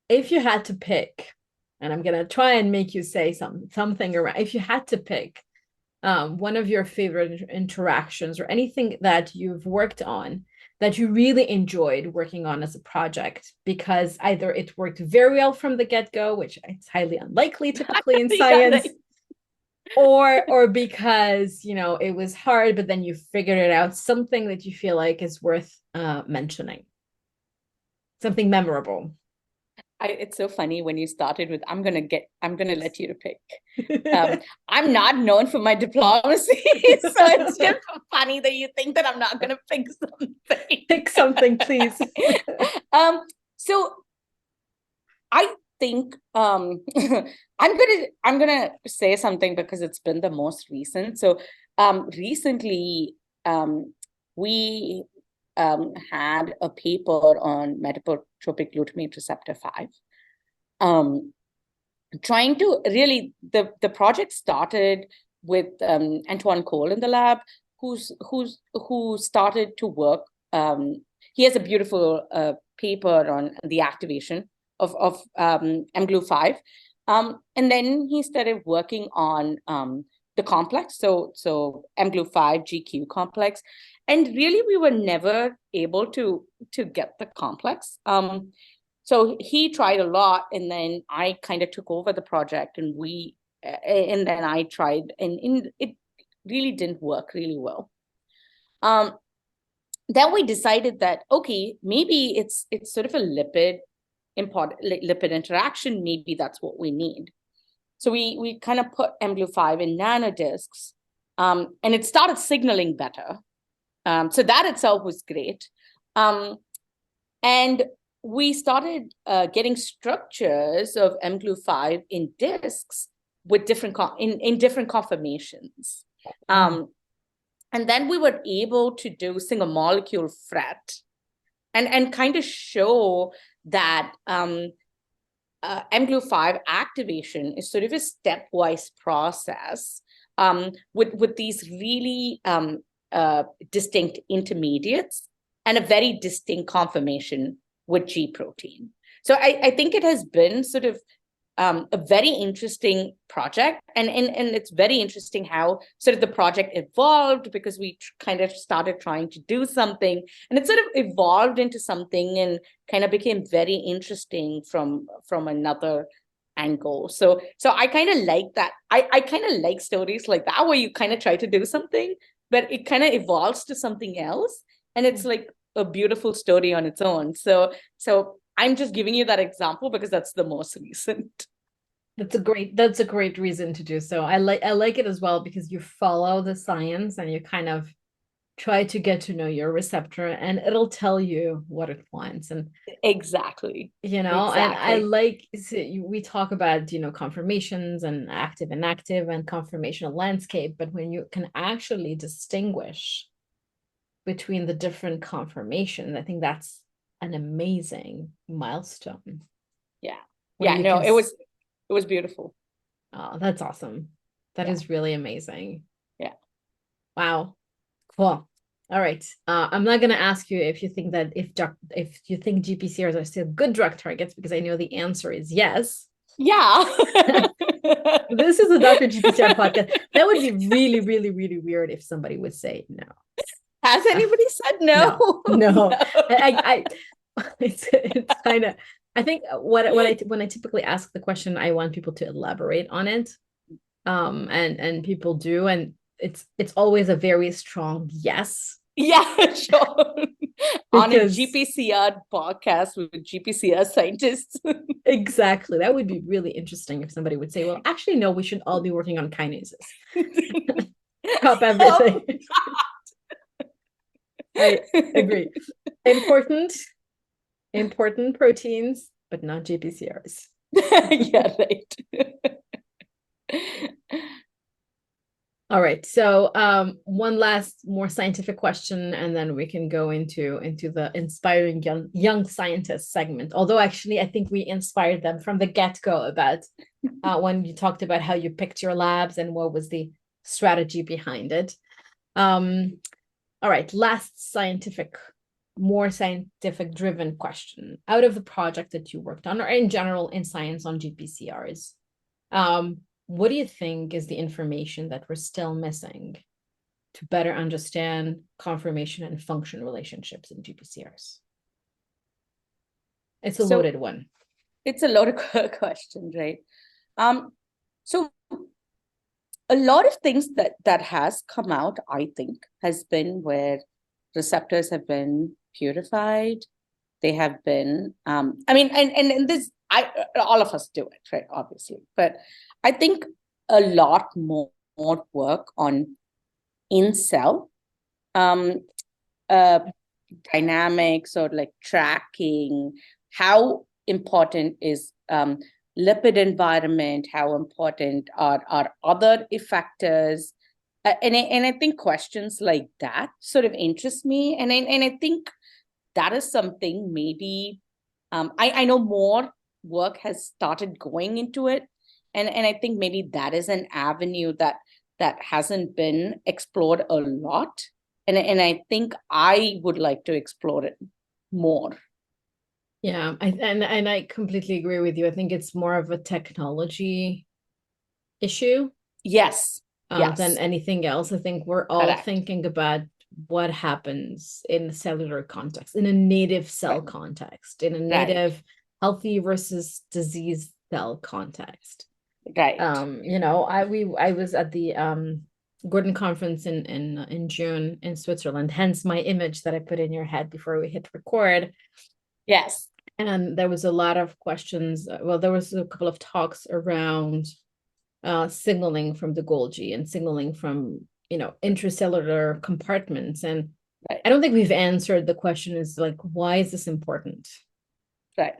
if you had to pick, and I'm gonna try and make you say something around, if you had to pick one of your favorite interactions or anything that you've worked on that you really enjoyed working on as a project, because either it worked very well from the get-go, which it's highly unlikely typically in Yeah, science, or because it was hard but then you figured it out, something that you feel like is worth mentioning, something memorable. it's so funny when you started with I'm gonna let you to pick. I'm not known for my diplomacy, so it's just funny that you think that I'm not gonna pick something. Pick something, please. um, so I think I'm gonna say something because it's been the most recent. So recently we had a paper on metabotropic glutamate receptor 5. Trying to really the project started with Antoine Cole in the lab, who started to work. He has a beautiful paper on the activation of mGlu5, and then he started working on the complex, so mGlu5 GQ complex, and really we were never able to get the complex. So he tried a lot, and then I kind of took over the project, and then I tried, and it really didn't work really well. Then we decided that okay, maybe it's sort of a lipid interaction. Maybe that's what we need. So we kind of put mGlu5 in nanodiscs, and it started signaling better. So that itself was great. And we started getting structures of mGlu5 in discs with in different conformations. And then we were able to do single molecule FRET and kind of show that mGlu5 activation is sort of a stepwise process with these really distinct intermediates and a very distinct conformation with G protein. So I think it has been sort of a very interesting project, and it's very interesting how sort of the project evolved, because we kind of started trying to do something, and it sort of evolved into something and kind of became very interesting from another angle. So I kind of like that. I kind of like stories like that where you kind of try to do something, but it kind of evolves to something else, and it's like a beautiful story on its own. So I'm just giving you that example because that's the most recent. That's a great reason to do so. I like it as well because you follow the science and you kind of try to get to know your receptor and it'll tell you what it wants. And Exactly. and I Exactly. like, we talk about conformations and active inactive and conformational landscape, but when you can actually distinguish between the different conformations, I think that's an amazing milestone. Yeah. When Yeah. you No, can it was beautiful. Oh, that's awesome. That Yeah. is really amazing. Yeah. Wow. Cool. All right. I'm not gonna ask you if you think that if you think GPCRs are still good drug targets, because I know the answer is yes. Yeah. This is a Dr. GPCR podcast. That would be really, really, really weird if somebody would say no. Has anybody said No, no? no. No. It's kind of, I think when I typically ask the question, I want people to elaborate on it. And people do, and it's always a very strong yes. Yeah, sure. On a Because GPCR podcast with GPCR scientists. exactly, that would be really interesting if somebody would say, well, actually, no, we should all be working on kinases. Top everything. I agree. Important proteins, but not GPCRs. Yeah, right. All right. So one last more scientific question, and then we can go into the inspiring young scientist segment. Although actually, I think we inspired them from the get-go about when you talked about how you picked your labs and what was the strategy behind it. All right, last more scientific driven question. Out of the project that you worked on, or in general in science on GPCRs, what do you think is the information that we're still missing to better understand conformation and function relationships in GPCRs? It's a loaded one. It's a loaded question, right? So a lot of things that has come out, I think, has been where receptors have been purified. They have been, I mean, and this, all of us do it, right? Obviously, but I think a lot more work on in-cell dynamics, or like tracking how important is lipid environment, how important are other effectors. And I think questions like that sort of interest me. And I think that is something maybe I know more work has started going into it. And I think maybe that is an avenue that hasn't been explored a lot. And I think I would like to explore it more. Yeah, and I completely agree with you. I think it's more of a technology issue. Yes. Yes. Than anything else. I think we're all Correct. thinking about what happens in the cellular context, in a native cell context, in a native healthy versus disease cell context. Right. I was at the Gordon conference in June in Switzerland, hence my image that I put in your head before we hit record. Yes. And there was a lot of questions. Well, there was a couple of talks around signaling from the Golgi and signaling from, intracellular compartments. And I don't think we've answered the question is like, why is this important? Right.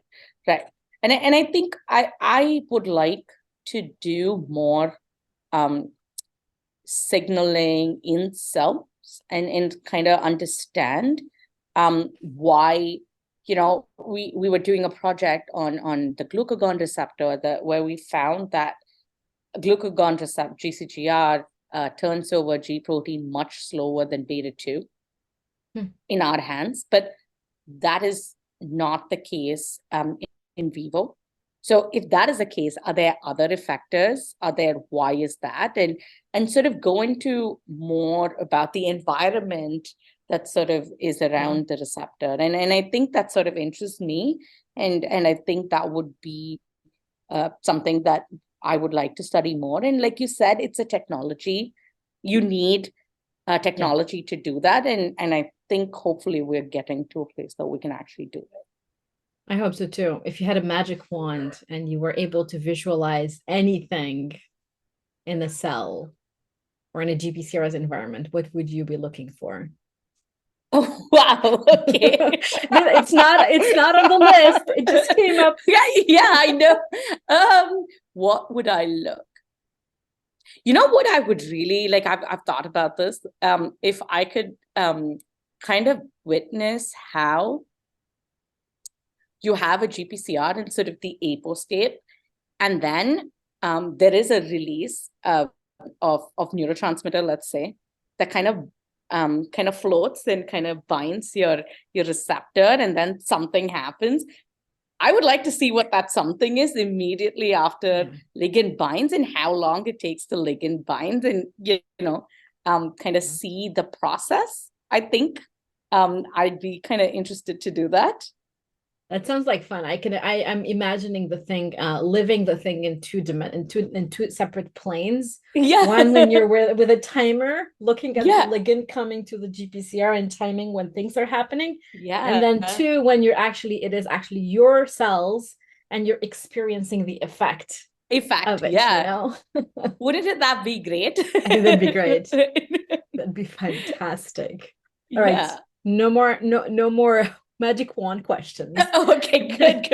And I think I would like to do more signaling in cells and kind of understand why, we were doing a project on the glucagon receptor where we found that glucagon receptor, GCGR, turns over G protein much slower than beta 2 in our hands, but that is not the case in vivo. So if that is the case, are there other effectors? Why is that? And sort of go into more about the environment that sort of is around the receptor. And I think that sort of interests me. And I think that would be something that I would like to study more. And like you said, it's a technology. You need technology to do that. And I think hopefully we're getting to a place that we can actually do it. I hope so too. If you had a magic wand and you were able to visualize anything in the cell or in a GPCR's environment, what would you be looking for? Oh, wow. Okay. It's not on the list. It just came up. Yeah, I know. What would I look? You know what I would really like? I've thought about this. If I could kind of witness how you have a GPCR in sort of the apo state, and then there is a release of neurotransmitter, let's say, that kind of floats and kind of binds your receptor, and then something happens. I would like to see what that something is immediately after ligand binds, and how long it takes the ligand binds, and kind of see the process. I think I'd be kind of interested to do that. That sounds like fun. I'm imagining the thing, living the thing in two separate planes. Yeah. One when you're with a timer, looking at the Yeah. ligand coming to the GPCR and timing when things are happening. And Yeah. then two, when it is actually your cells and you're experiencing the effect In fact, of it, yeah. Wouldn't that be great? I think that'd be great. That'd be fantastic. All right. Yeah. No more magic wand questions. Okay, good.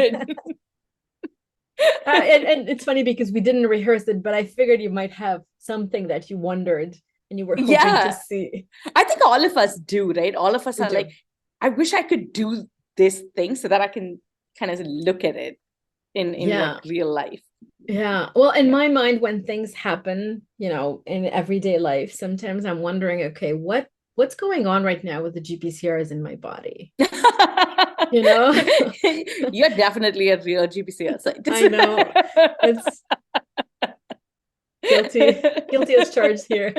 And it's funny because we didn't rehearse it, but I figured you might have something that you wondered and you were hoping to see. I think all of us do, right? All of us We are do. like, I wish I could do this thing so that I can kind of look at it in like real life. Yeah. Well, in my mind, when things happen, in everyday life, sometimes I'm wondering, okay, what's going on right now with the GPCRs in my body? You're definitely a real GPCR scientist. I know. It's guilty as charged here.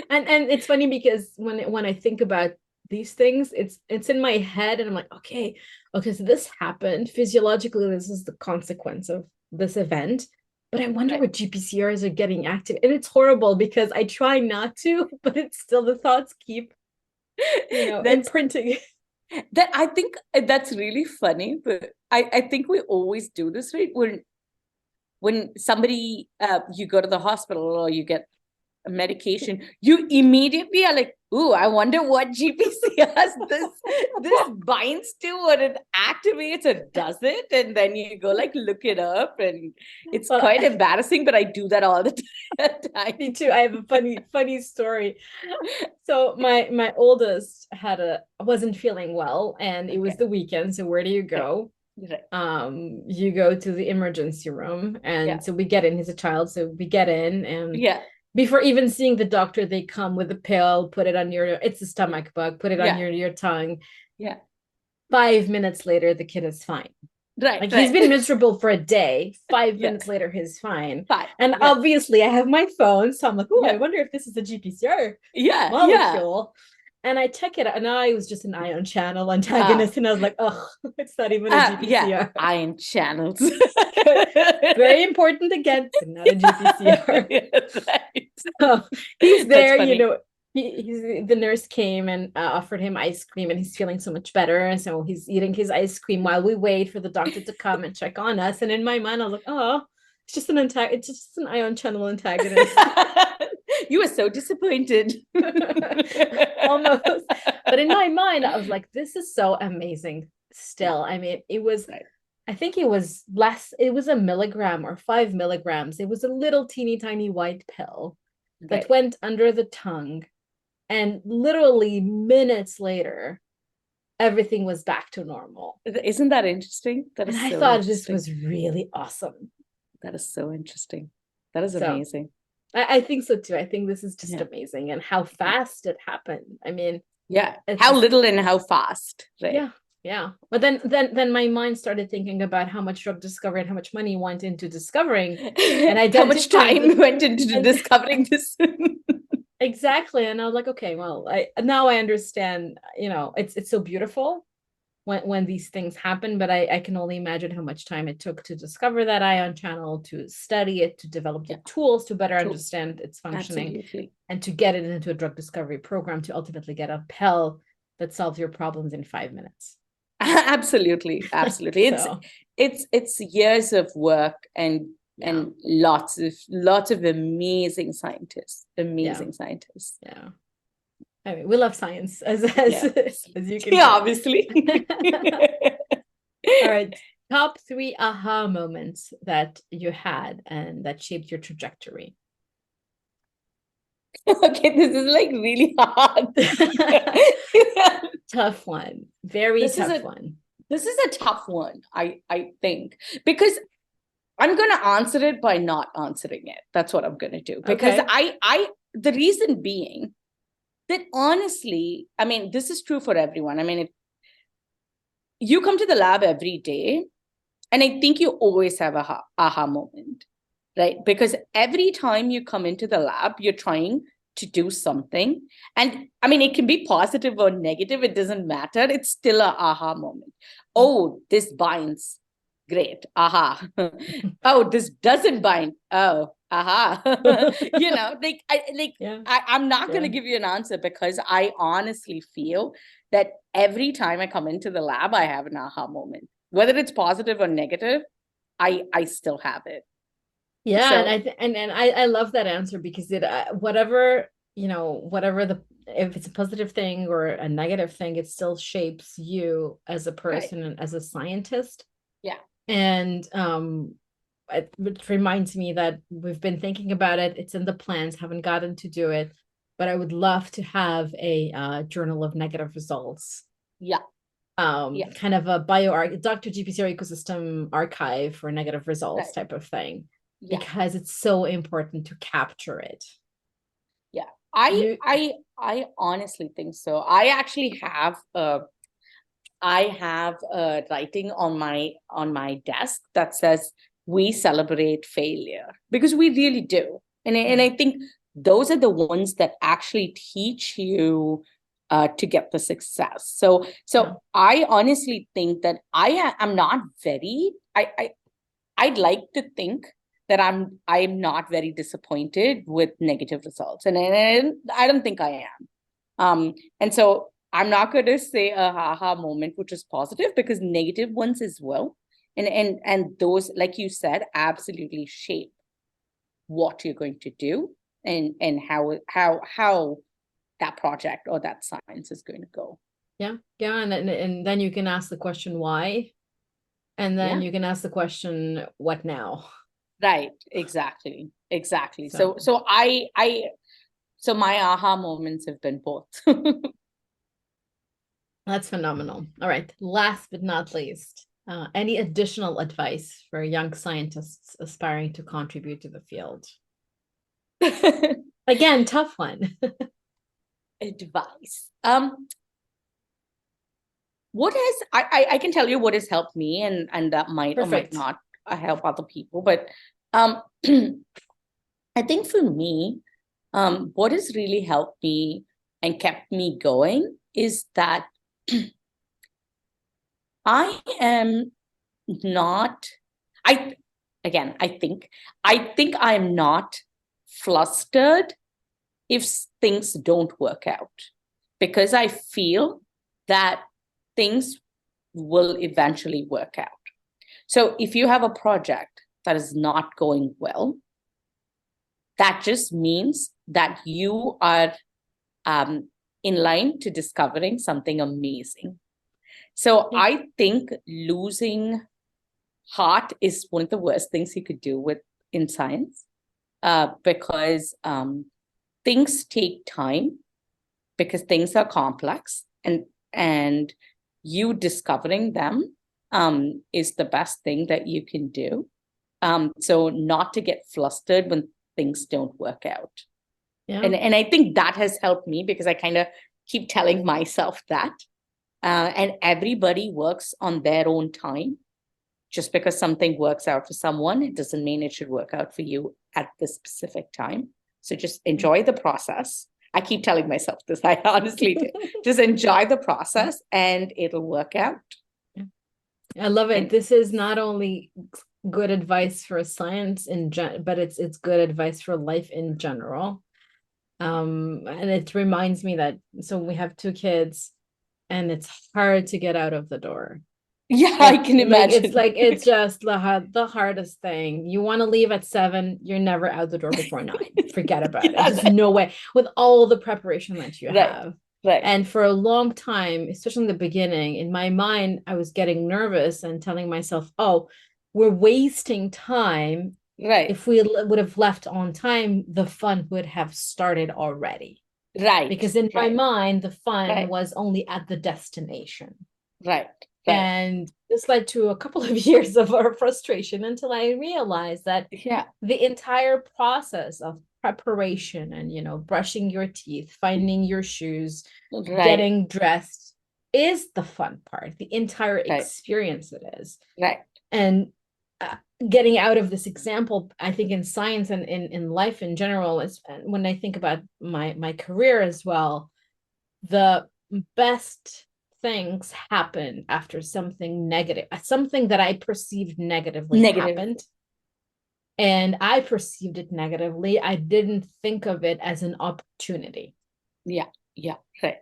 And it's funny because when I think about these things, it's in my head and I'm like, okay, so this happened physiologically. This is the consequence of this event. But I wonder what GPCRs are getting active. And it's horrible because I try not to, but it's still the thoughts keep, imprinting. That I think that's really funny, but I think we always do this, right? When somebody you go to the hospital or you get a medication, you immediately are like, ooh, I wonder what GPCRs this binds to, or it activates, or does it? And then you go like look it up, and it's quite embarrassing, but I do that all the time. Me too. I have a funny story. So my oldest wasn't feeling well, and it was the weekend. So where do you go? You go to the emergency room, and so we get in. He's a child, so we get in, and before even seeing the doctor, they come with a pill, put it on it's a stomach bug, put it on your tongue. 5 minutes later, the kid is fine. He's been miserable for a day. 5 minutes later, he's fine. And obviously I have my phone, so I'm like, oh, I wonder if this is a GPCR molecule. And I check it out, and I was just an ion channel antagonist, and I was like, oh, it's not even a GPCR. Ion channels. Very important again, but not a GPCR. So he's there, the nurse came and offered him ice cream, and he's feeling so much better. And so he's eating his ice cream while we wait for the doctor to come and check on us. And in my mind, I was like, oh, it's just an ion channel antagonist. You were so disappointed. Almost. But in my mind, I was like, this is so amazing still. I mean, it was, I think it was less, it was 1 milligram or 5 milligrams. It was a little teeny tiny white pill that went under the tongue. And literally minutes later, everything was back to normal. Isn't that interesting? And I thought this was really awesome. That is so interesting. That is amazing. I think so too. I think this is just amazing, and how fast it happened. I mean, how little and how fast, right? Yeah. But then my mind started thinking about how much drug discovery and how much money went into discovering, and how much time went into discovering this. Exactly. And I was like, okay, well, now I understand. It's so beautiful when these things happen, but I can only imagine how much time it took to discover that ion channel, to study it, to develop the tools to better understand its functioning, and to get it into a drug discovery program to ultimately get a pill that solves your problems in 5 minutes. Absolutely. It's years of work and lots of amazing scientists. Yeah. I mean, we love science as you can obviously. All right. Top 3 aha moments that you had and that shaped your trajectory. Okay, this is like really hard. Tough one. Very tough one. This is a tough one, I think, because I'm going to answer it by not answering it. That's what I'm going to do. Because the reason being that honestly, I mean, this is true for everyone. I mean, you come to the lab every day, and I think you always have a aha moment, right? Because every time you come into the lab, you're trying to do something. And I mean, it can be positive or negative, it doesn't matter. It's still a aha moment. Oh, this binds. Great. Aha. Oh, this doesn't bind. Oh, aha. Yeah. I'm not going to Yeah. give you an answer, because I honestly feel that every time I come into the lab, I have an aha moment. Whether it's positive or negative, I still have it. Yeah, and So I love that answer, because it whatever, whatever the, if it's a positive thing or a negative thing, it still shapes you as a right. person and as a scientist. Yeah. And it reminds me that we've been thinking about it. It's in the plans, haven't gotten to do it, but I would love to have a journal of negative results. Yeah. Yeah. Kind of a Dr. GPCR ecosystem archive for negative results Right. type of thing, Yeah. because it's so important to capture it. Yeah. You I honestly think so. I have a writing on my desk that says, we celebrate failure, because we really do. And I think those are the ones that actually teach you to get the success. So Yeah. I honestly think that I'm not very, I'd like to think that I'm not very disappointed with negative results. And I don't think I am. And so I'm not going to say a haha moment, which is positive, because negative ones as well. And those, like you said, absolutely shape what you're going to do, and how that project or that science is going to go. Yeah. Yeah. And then you can ask the question why. And then Yeah. you can ask the question, what now? Right. Exactly. Exactly. So So so my aha moments have been both. that's phenomenal. All right. Last but not least, any additional advice for young scientists aspiring to contribute to the field? Again, tough one. Advice. What has I can tell you what has helped me, and that might or might Perfect. not help other people, but I think for me, what has really helped me and kept me going is that I am not, I again, I think I'm not flustered if things don't work out, because I feel that things will eventually work out. So if you have a project that is not going well, that just means that you are in line to discovering something amazing. So Yeah. I think losing heart is one of the worst things you could do with in science, because things take time, because things are complex, and you discovering them is the best thing that you can do. So not to get flustered when things don't work out. Yeah. And I think that has helped me, because I kind of keep telling myself that. And everybody works on their own time. Just because something works out for someone, it doesn't mean it should work out for you at this specific time. So just enjoy the process. I keep telling myself this, I honestly do. Just enjoy the process and it'll work out. I love it. And This is not only good advice for science but it's good advice for life in general. And it reminds me that, so we have two kids, and it's hard to get out of the door. yeah, I can It's imagine. like it's just the hardest thing. You want to leave at 7, you're never out the door before 9. Forget about it. Yeah, Just no way, with all the preparation that you right, have. right, And for a long time, especially in the beginning, in my mind, I was getting nervous and telling myself, oh, we're wasting time. right, If we would have left on time, the fun would have started already. right, Because in my right, mind, the fun right, was only at the destination. right, right. And this led to a couple of years of our frustration, until I realized that Yeah, the entire process of preparation and, brushing your teeth, finding your shoes, right, getting dressed is the fun part. The entire right, experience it is. right. And getting out of this example, I think in science and in life in general, is when I think about my career as well, the best things happen after something negative, something that I perceived negatively Negative. happened. And I perceived it negatively. I didn't think of it as an opportunity. Yeah, yeah, right.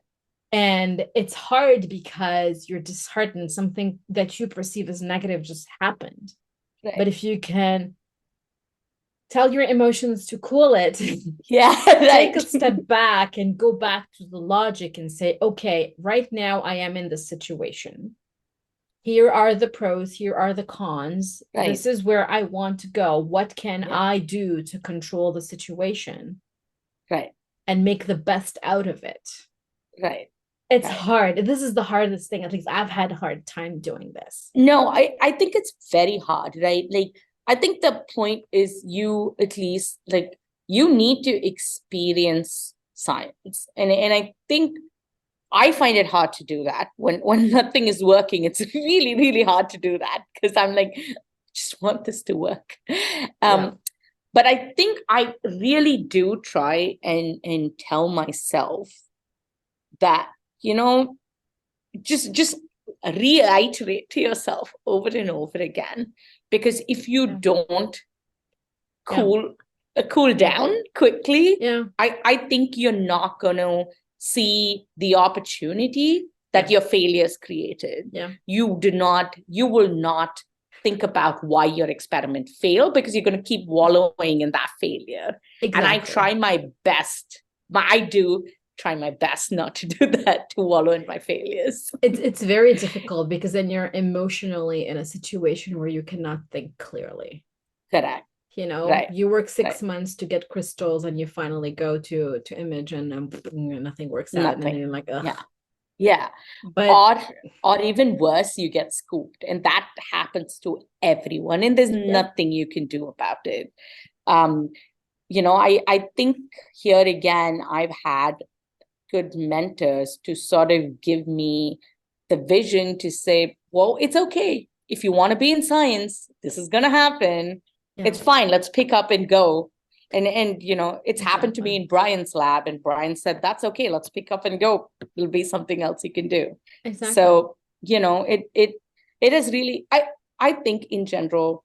And it's hard because you're disheartened. Something that you perceive as negative just happened. Right. But if you can tell your emotions to cool it, yeah, take right. a step back and go back to the logic and say, okay, right now I am in this situation. Here are the pros, here are the cons. Right. This is where I want to go. What can Yeah. I do to control the situation? Right. And make the best out of it. Right. It's right. hard. This is the hardest thing. At least I've had a hard time doing this. No, I think it's very hard, right? Like, I think the point is you at least like you need to experience science. And I think I find it hard to do that when nothing is working. It's really, really hard to do that because I'm like, just want this to work. Yeah. But I think I really do try and tell myself that, just reiterate to yourself over and over again. Because if you don't cool down quickly, I think you're not gonna see the opportunity that your failures created. You will not think about why your experiment failed because you're going to keep wallowing in that failure. Exactly. And I try my best. I do try my best not to do that, to wallow in my failures. It's very difficult because then you're emotionally in a situation where you cannot think clearly. Correct. You work 6 months to get crystals and you finally go to image and nothing works out. And then you're like, ugh. Yeah. But or even worse, you get scooped. And that happens to everyone. And there's nothing you can do about it. I think here again, I've had good mentors to sort of give me the vision to say, well, it's okay. If you want to be in science, this is going to happen. It's fine. Let's pick up and go. And it's happened to me in Brian's lab, and Brian said, that's okay. Let's pick up and go. It'll be something else you can do. Exactly. So, it is really, I think in general,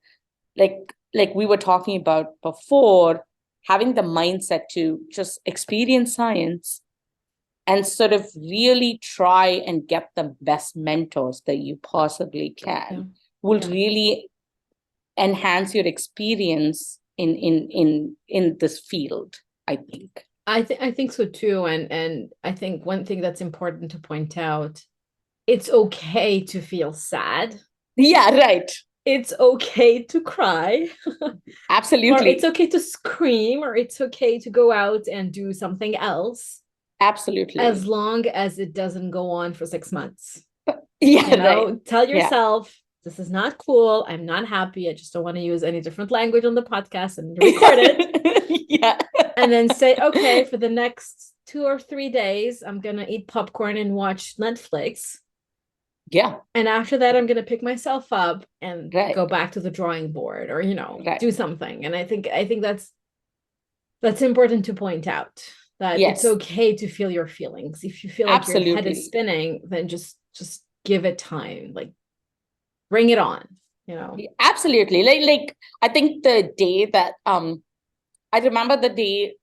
like we were talking about before, having the mindset to just experience science and sort of really try and get the best mentors that you possibly can will really enhance your experience in this field, I think. I think so too. And I think one thing that's important to point out, it's okay to feel sad. Yeah, right. It's okay to cry. Absolutely. Or it's okay to scream, or it's okay to go out and do something else. Absolutely. As long as it doesn't go on for 6 months. Right. Tell yourself, this is not cool. I'm not happy. I just don't want to use any different language on the podcast and record it. And then say, okay, for the next 2 or 3 days, I'm going to eat popcorn and watch Netflix. Yeah. And after that, I'm going to pick myself up and go back to the drawing board or, do something. And I think that's important to point out, that it's okay to feel your feelings. If you feel like your head is spinning, then just give it time. Like, bring it on, Absolutely. Like I think the day that I remember the day,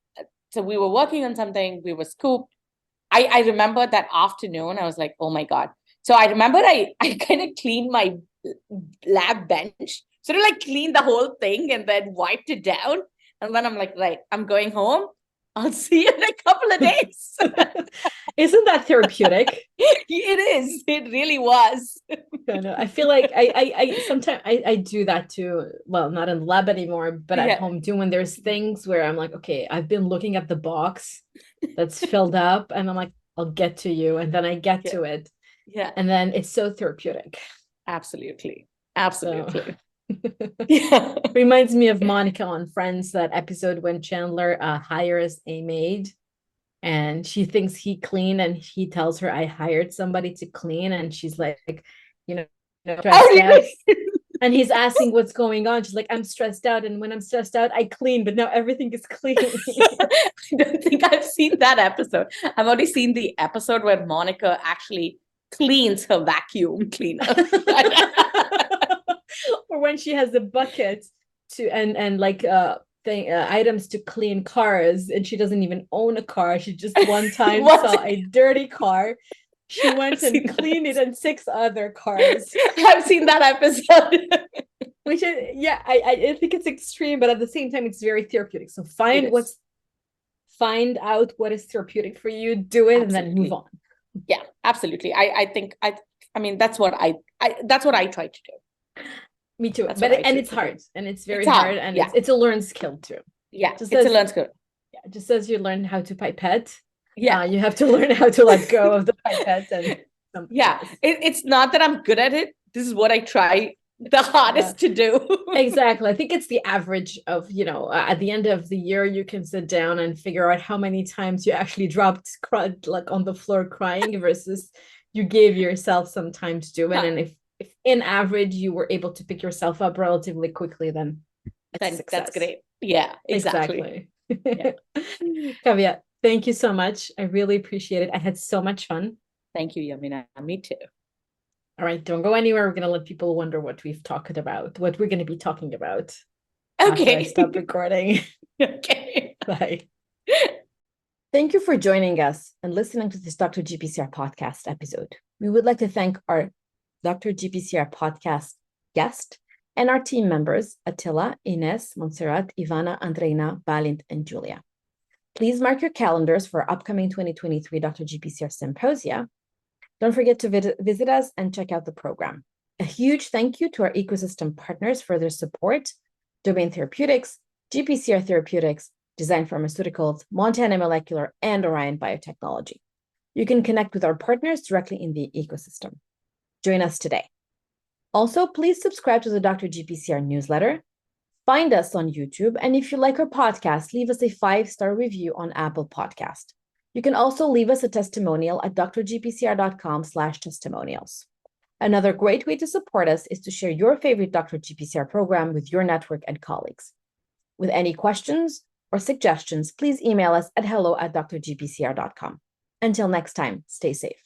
so we were working on something, we were scooped. I remember that afternoon, I was like, oh my God. So I remember I kind of cleaned my lab bench, sort of like cleaned the whole thing and then wiped it down. And then I'm like, right, I'm going home. I'll see you in a couple of days. Isn't that therapeutic? It is. It really was. I feel like I sometimes I do that too. Well, not in the lab anymore, but at home too, when there's things where I'm like, okay, I've been looking at the box that's filled up and I'm like, I'll get to you. And then I get to it. Yeah. And then it's so therapeutic. Absolutely. Absolutely. So. Reminds me of Monica on Friends, that episode when Chandler hires a maid and she thinks he cleaned and he tells her, I hired somebody to clean, and she's like, stressed out. And he's asking what's going on. She's like, I'm stressed out. And when I'm stressed out, I clean, but now everything is clean. I don't think I've seen that episode. I've only seen the episode where Monica actually cleans her vacuum cleaner. Or when she has a bucket to and like items to clean cars, and she doesn't even own a car. She just one time saw a dirty car. She went and cleaned it and 6 other cars. I've seen that episode. Which is, yeah, I think it's extreme, but at the same time, it's very therapeutic. So find out what is therapeutic for you, do it, absolutely, and then move on. Yeah, absolutely. I think I mean that's what I try to do. Me too. But and it's hard. And it's very hard. And yeah, it's a learned skill too. Yeah, it's a learned skill. Yeah, just as you learn how to pipette, yeah, you have to learn how to let go of the pipette. And yeah, it's not that I'm good at it. This is what I try the hardest to do. Exactly. I think it's the average of, at the end of the year, you can sit down and figure out how many times you actually dropped like on the floor crying versus you gave yourself some time to do it. And if in average you were able to pick yourself up relatively quickly, then that's great. Yeah, exactly. Yeah. Kaavya, thank you so much. I really appreciate it. I had so much fun. Thank you, Yamina. Me too. All right, don't go anywhere. We're going to let people wonder what we've talked about, what we're going to be talking about. Okay. After I stop recording. Okay. Bye. Thank you for joining us and listening to this Dr. GPCR podcast episode. We would like to thank our Dr. GPCR podcast guest and our team members, Attila, Ines, Montserrat, Ivana, Andreina, Balint, and Julia. Please mark your calendars for upcoming 2023 Dr. GPCR Symposia. Don't forget to visit us and check out the program. A huge thank you to our ecosystem partners for their support: Domain Therapeutics, GPCR Therapeutics, Design Pharmaceuticals, Montana Molecular, and Orion Biotechnology. You can connect with our partners directly in the ecosystem. Join us today. Also, please subscribe to the Dr. GPCR newsletter. Find us on YouTube, and if you like our podcast, leave us a 5-star review on Apple Podcast. You can also leave us a testimonial at drgpcr.com/testimonials. Another great way to support us is to share your favorite Dr. GPCR program with your network and colleagues. With any questions or suggestions, please email us at hello@drgpcr.com. Until next time, stay safe.